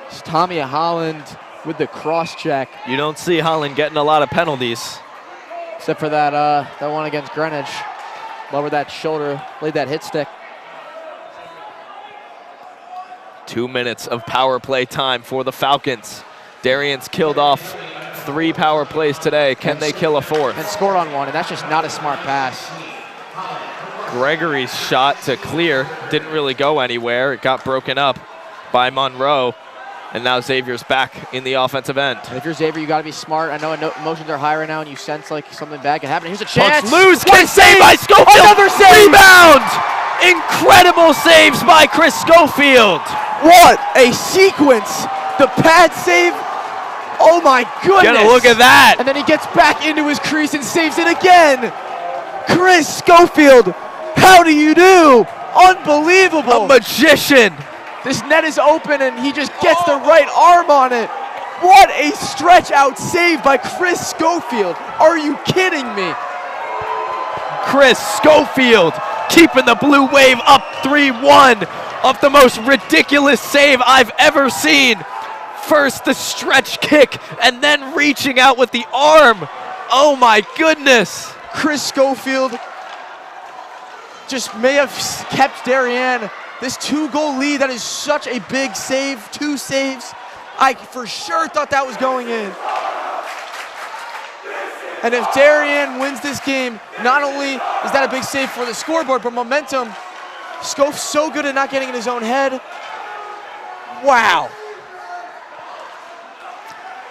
It's Tommy Holland with the cross-check. You don't see Holland getting a lot of penalties. Except for that that one against Greenwich. Lowered that shoulder, laid that hit stick. 2 minutes of power play time for the Falcons. Darien's killed off 3 power plays today. Can they kill a 4th? And scored on 1, and that's just not a smart pass. Gregory's shot to clear didn't really go anywhere. It got broken up by Monroe. And now Xavier's back in the offensive end. And if you're Xavier, you got to be smart. I know emotions are high right now, and you sense like something bad could happen. Here's a chance. Puck's loose. Can save by Scofield. Another save. Rebound. Incredible saves by Chris Scofield. What a sequence. The pad save. Oh my goodness. Get a look at that. And then he gets back into his crease and saves it again. Chris Scofield, how do you do? Unbelievable. A magician. This net is open and he just gets the right arm on it. What a stretch out save by Chris Scofield. Are you kidding me? Chris Scofield keeping the Blue Wave up 3-1 of the most ridiculous save I've ever seen. First the stretch kick and then reaching out with the arm. Oh my goodness. Chris Scofield just may have kept Darien this 2-goal lead. That is such a big save, 2 saves. I for sure thought that was going in. And if Darien wins this game, not only is that a big save for the scoreboard, but momentum. Scof's so good at not getting in his own head. Wow.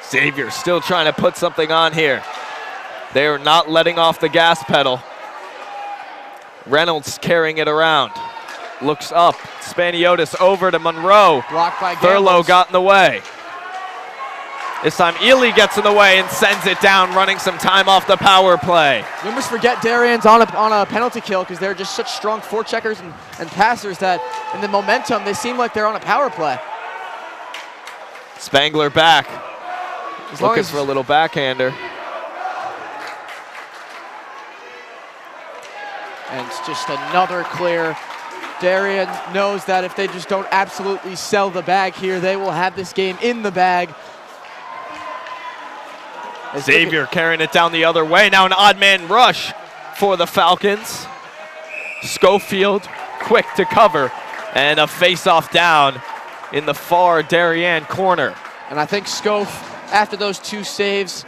Xavier still trying to put something on here. They are not letting off the gas pedal. Reynolds carrying it around. Looks up. Spaniotis over to Monroe. Blocked by Thurlow got in the way. This time Ely gets in the way and sends it down, running some time off the power play. You almost forget Darien's on a penalty kill because they're just such strong forecheckers and passers that in the momentum they seem like they're on a power play. Spangler back. Looking for a little backhander. And it's just another clear. Darien knows that if they just don't absolutely sell the bag here, they will have this game in the bag. Xavier carrying it down the other way. Now an odd man rush for the Falcons. Scofield quick to cover. And a face-off down in the far Darien corner. And I think Scof, after those 2 saves,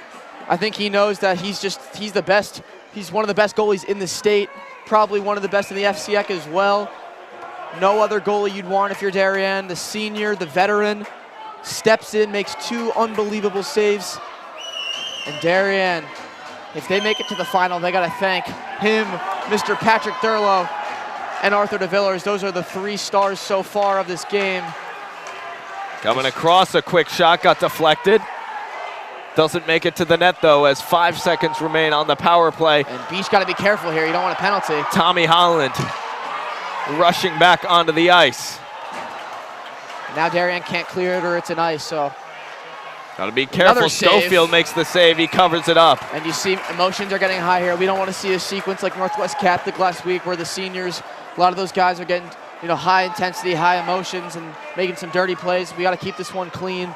I think he knows that he's the best. He's one of the best goalies in the state. Probably one of the best in the FCIAC as well. No other goalie you'd want if you're Darien. The senior, the veteran, steps in, makes 2 unbelievable saves. And Darien, if they make it to the final, they got to thank him, Mr. Patrick Thurlow, and Arthur DeVillers. Those are the 3 stars so far of this game. Coming across, a quick shot got deflected. Doesn't make it to the net though, as 5 seconds remain on the power play. And Beach got to be careful here. You don't want a penalty. Tommy Holland rushing back onto the ice. Now Darien can't clear it or it's an ice, so. Gotta be careful. Scofield makes the save. He covers it up. And you see emotions are getting high here. We don't want to see a sequence like Northwest Catholic last week where the seniors, a lot of those guys are getting high intensity, high emotions and making some dirty plays. We got to keep this one clean.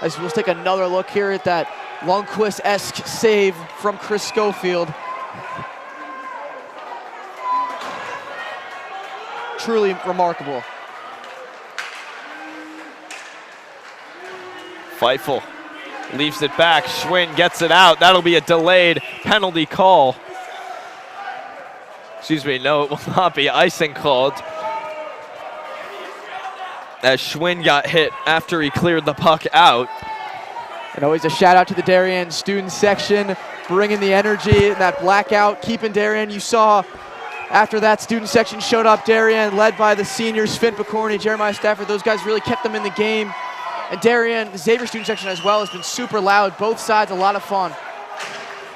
As we'll take another look here at that Lundqvist-esque save from Chris Scofield. Truly remarkable. Feifel leaves it back. Schwinn gets it out. That'll be a delayed penalty call. Excuse me, no, it will not be icing called. As Schwinn got hit after he cleared the puck out. And always a shout out to the Darien student section, bringing the energy and that blackout, keeping Darien. You saw After that, student section showed up. Darien, led by the seniors, Finn Picorni, Jeremiah Stafford. Those guys really kept them in the game. And Darien, the Xavier student section as well, has been super loud. Both sides, a lot of fun.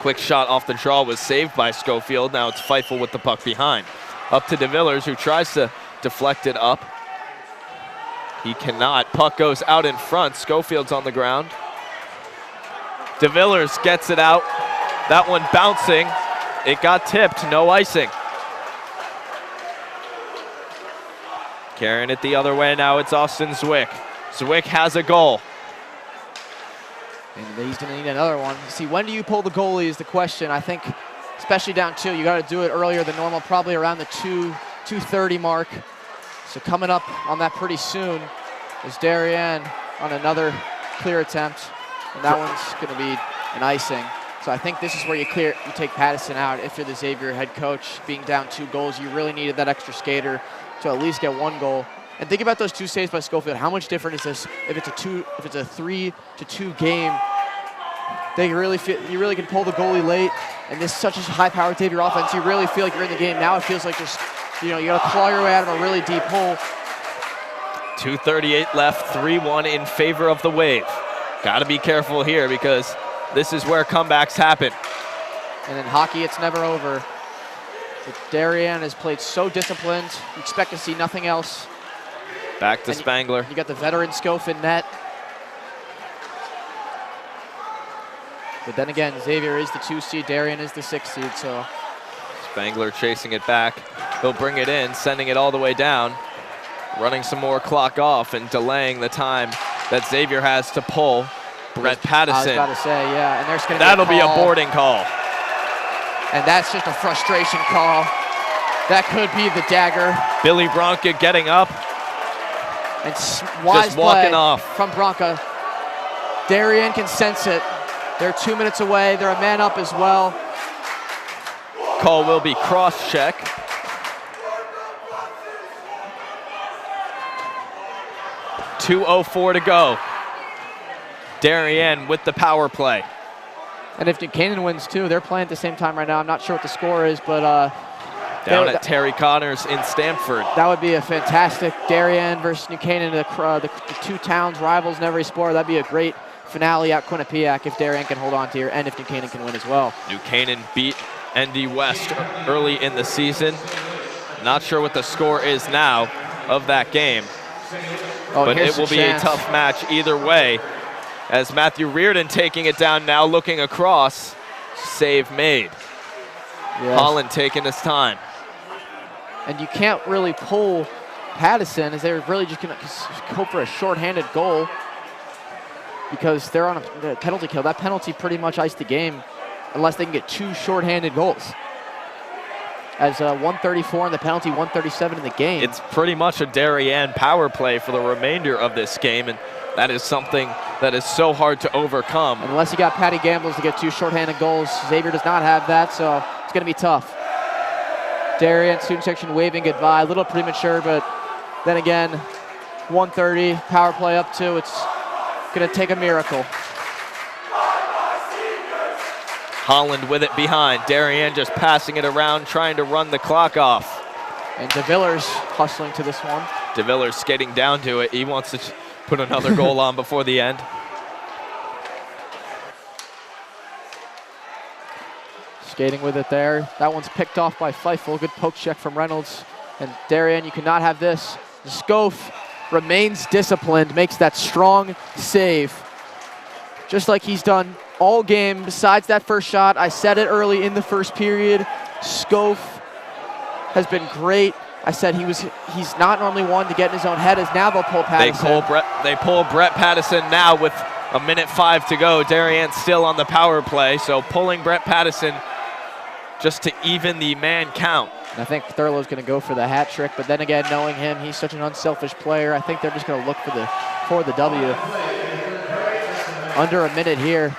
Quick shot off the draw was saved by Scofield. Now it's Feifel with the puck behind. Up to DeVillers, who tries to deflect it up. He cannot. Puck goes out in front. Scofield's on the ground. DeVillers gets it out. That one bouncing. It got tipped, no icing. Carrying it the other way now, it's Austin Zwick. Zwick has a goal. And he's gonna need another one. See, when do you pull the goalie is the question. I think, especially down 2, you gotta do it earlier than normal, probably around the 2:30 mark. So coming up on that pretty soon is Darien on another clear attempt. And that one's gonna be an icing. So I think this is where you take Pattison out. If you're the Xavier head coach, being down 2 goals, you really needed that extra skater to at least get 1 goal. And think about those 2 saves by Scofield. How much different is this if it's a 3-2 game? You really can pull the goalie late, and this is such a high-powered Xavier offense. You really feel like you're in the game. Now it feels like just, you got to claw your way out of a really deep hole. 2:38 left, 3-1 in favor of the Wave. Got to be careful here because this is where comebacks happen. And in hockey, it's never over. But Darien has played so disciplined. You expect to see nothing else. Back to Spangler. You got the veteran Scof in net. But then again, Xavier is the 2 seed, Darien is the 6 seed, so. Spangler chasing it back. He'll bring it in, sending it all the way down. Running some more clock off and delaying the time that Xavier has to pull Brett Pattison. I was about to say, yeah, and there's gonna That'll be a boarding call. And that's just a frustration call. That could be the dagger. Billy Bronca getting up. And wise just walking play off from Bronca. Darien can sense it. They're 2 minutes away. They're a man up as well. Call will be cross-check. .204 to go. Darien with the power play. And if New Canaan wins too, they're playing at the same time right now. I'm not sure what the score is, but down at Terry Connors in Stamford. That would be a fantastic Darien versus New Canaan, the 2 towns rivals in every sport. That'd be a great finale at Quinnipiac if Darien can hold on to here and if New Canaan can win as well. New Canaan beat ND West early in the season. Not sure what the score is now of that game, but it will be a tough match either way. As Matthew Reardon taking it down now, looking across. Save made. Yes. Holland taking his time. And you can't really pull Pattison as they're really just going to go for a shorthanded goal because they're on a penalty kill. That penalty pretty much iced the game unless they can get 2 shorthanded goals. As 134 in the penalty, 137 in the game. It's pretty much a Darien power play for the remainder of this game, and that is something that is so hard to overcome. Unless you got Patty Gambles to get 2 shorthanded goals. Xavier does not have that, so it's going to be tough. Darien student section waving goodbye. A little premature, but then again, 130, power play up 2. It's going to take a miracle. Holland with it behind. Darien just passing it around, trying to run the clock off. And DeVillers hustling to this one. DeVillers skating down to it. He wants to put another goal on before the end. Skating with it there. That one's picked off by Feifel. Good poke check from Reynolds. And Darien, you cannot have this. Scof remains disciplined, makes that strong save. Just like he's done all game besides that first shot. I said it early in the first period. Scof has been great. I said he's not normally one to get in his own head, as now they'll pull Pattison. They pull Brett Pattison now with 1:05 to go. Darien still on the power play, so pulling Brett Pattison just to even the man count. And I think Thurlow's going to go for the hat trick, but then again, knowing him, he's such an unselfish player. I think they're just going to look for the W. Under a minute here.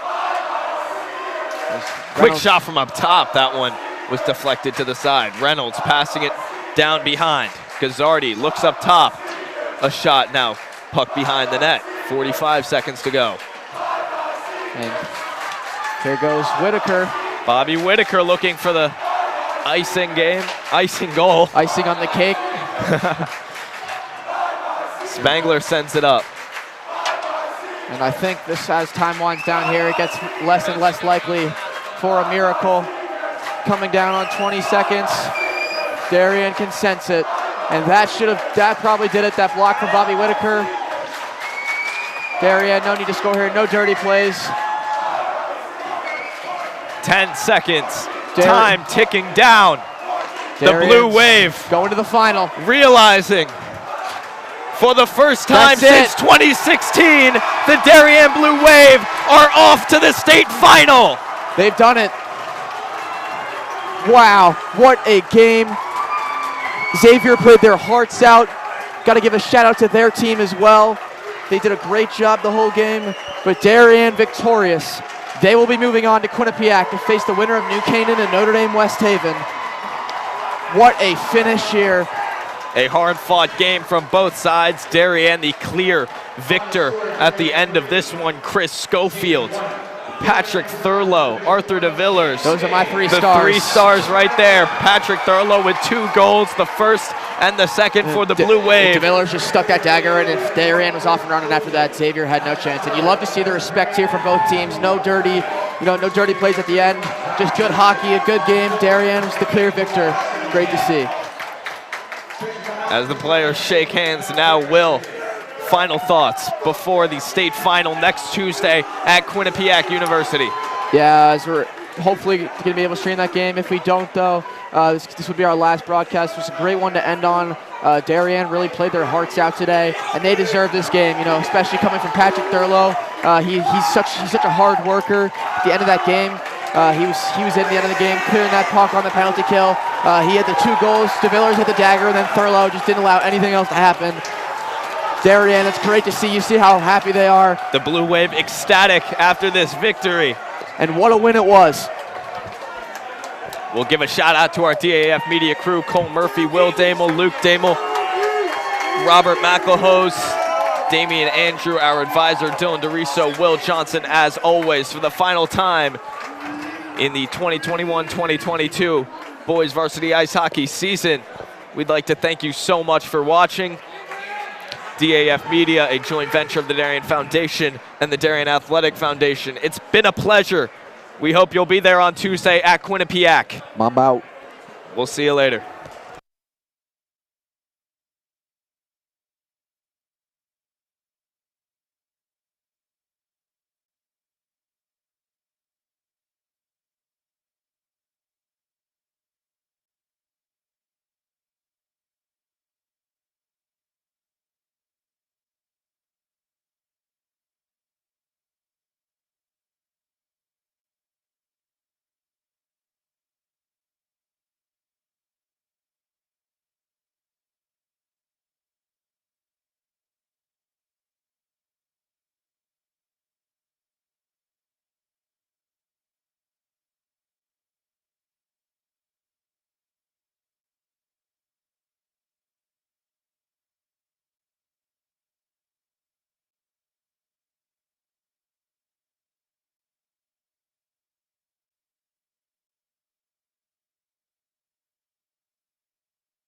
Quick shot from up top. That one was deflected to the side. Reynolds passing it down behind. Gazzardi looks up top. A shot now. Puck behind the net. 45 seconds to go. And here goes Whitaker. Bobby Whitaker looking for the icing game. Icing goal. Icing on the cake. Spangler sends it up. And I think this, as time winds down here, it gets less and less likely for a miracle. Coming down on 20 seconds. Darien can sense it. And that probably did it. That block from Bobby Whitaker. Darien, no need to score here. No dirty plays. 10 seconds. Time ticking down. Darien's the Blue Wave going to the final. Realizing for the first time since 2016, the Darien Blue Wave are off to the state final. They've done it. Wow, what a game. Xavier played their hearts out. Got to give a shout out to their team as well. They did a great job the whole game, but Darien victorious. They will be moving on to Quinnipiac to face the winner of New Canaan and Notre Dame West Haven. What a finish here. A hard-fought game from both sides. Darien the clear victor at the end of this one. Chris Scofield, Patrick Thurlow, Arthur DeVillers. Those are my three stars. The 3 stars right there. Patrick Thurlow with 2 goals, the first and the second for the Blue Wave. DeVillers just stuck that dagger in, and if Darien was off and running after that, Xavier had no chance. And you love to see the respect here from both teams. No dirty plays at the end. Just good hockey, a good game. Darien was the clear victor. Great to see. As the players shake hands now, Will, final thoughts before the state final next Tuesday at Quinnipiac University. Yeah, as we're hopefully going to be able to stream that game. If we don't, though, this would be our last broadcast. It was a great one to end on. Darien really played their hearts out today, and they deserve this game, especially coming from Patrick Thurlow. He's such a hard worker. At the end of that game, he was in the end of the game, clearing that puck on the penalty kill. He had the 2 goals. DeVillers hit the dagger, and then Thurlow just didn't allow anything else to happen. Darien, it's great to see. You see how happy they are. The Blue Wave ecstatic after this victory. And what a win it was. We'll give a shout out to our DAF media crew: Cole Murphy, Will Damel, Luke Damel, Robert McElhose, Damian Andrew, our advisor, Dylan DeRiso, Will Johnson, as always, for the final time in the 2021-2022 boys varsity ice hockey season. We'd like to thank you so much for watching. DAF Media, a joint venture of the Darien Foundation and the Darien Athletic Foundation. It's been a pleasure. We hope you'll be there on Tuesday at Quinnipiac. Mom out. We'll see you later.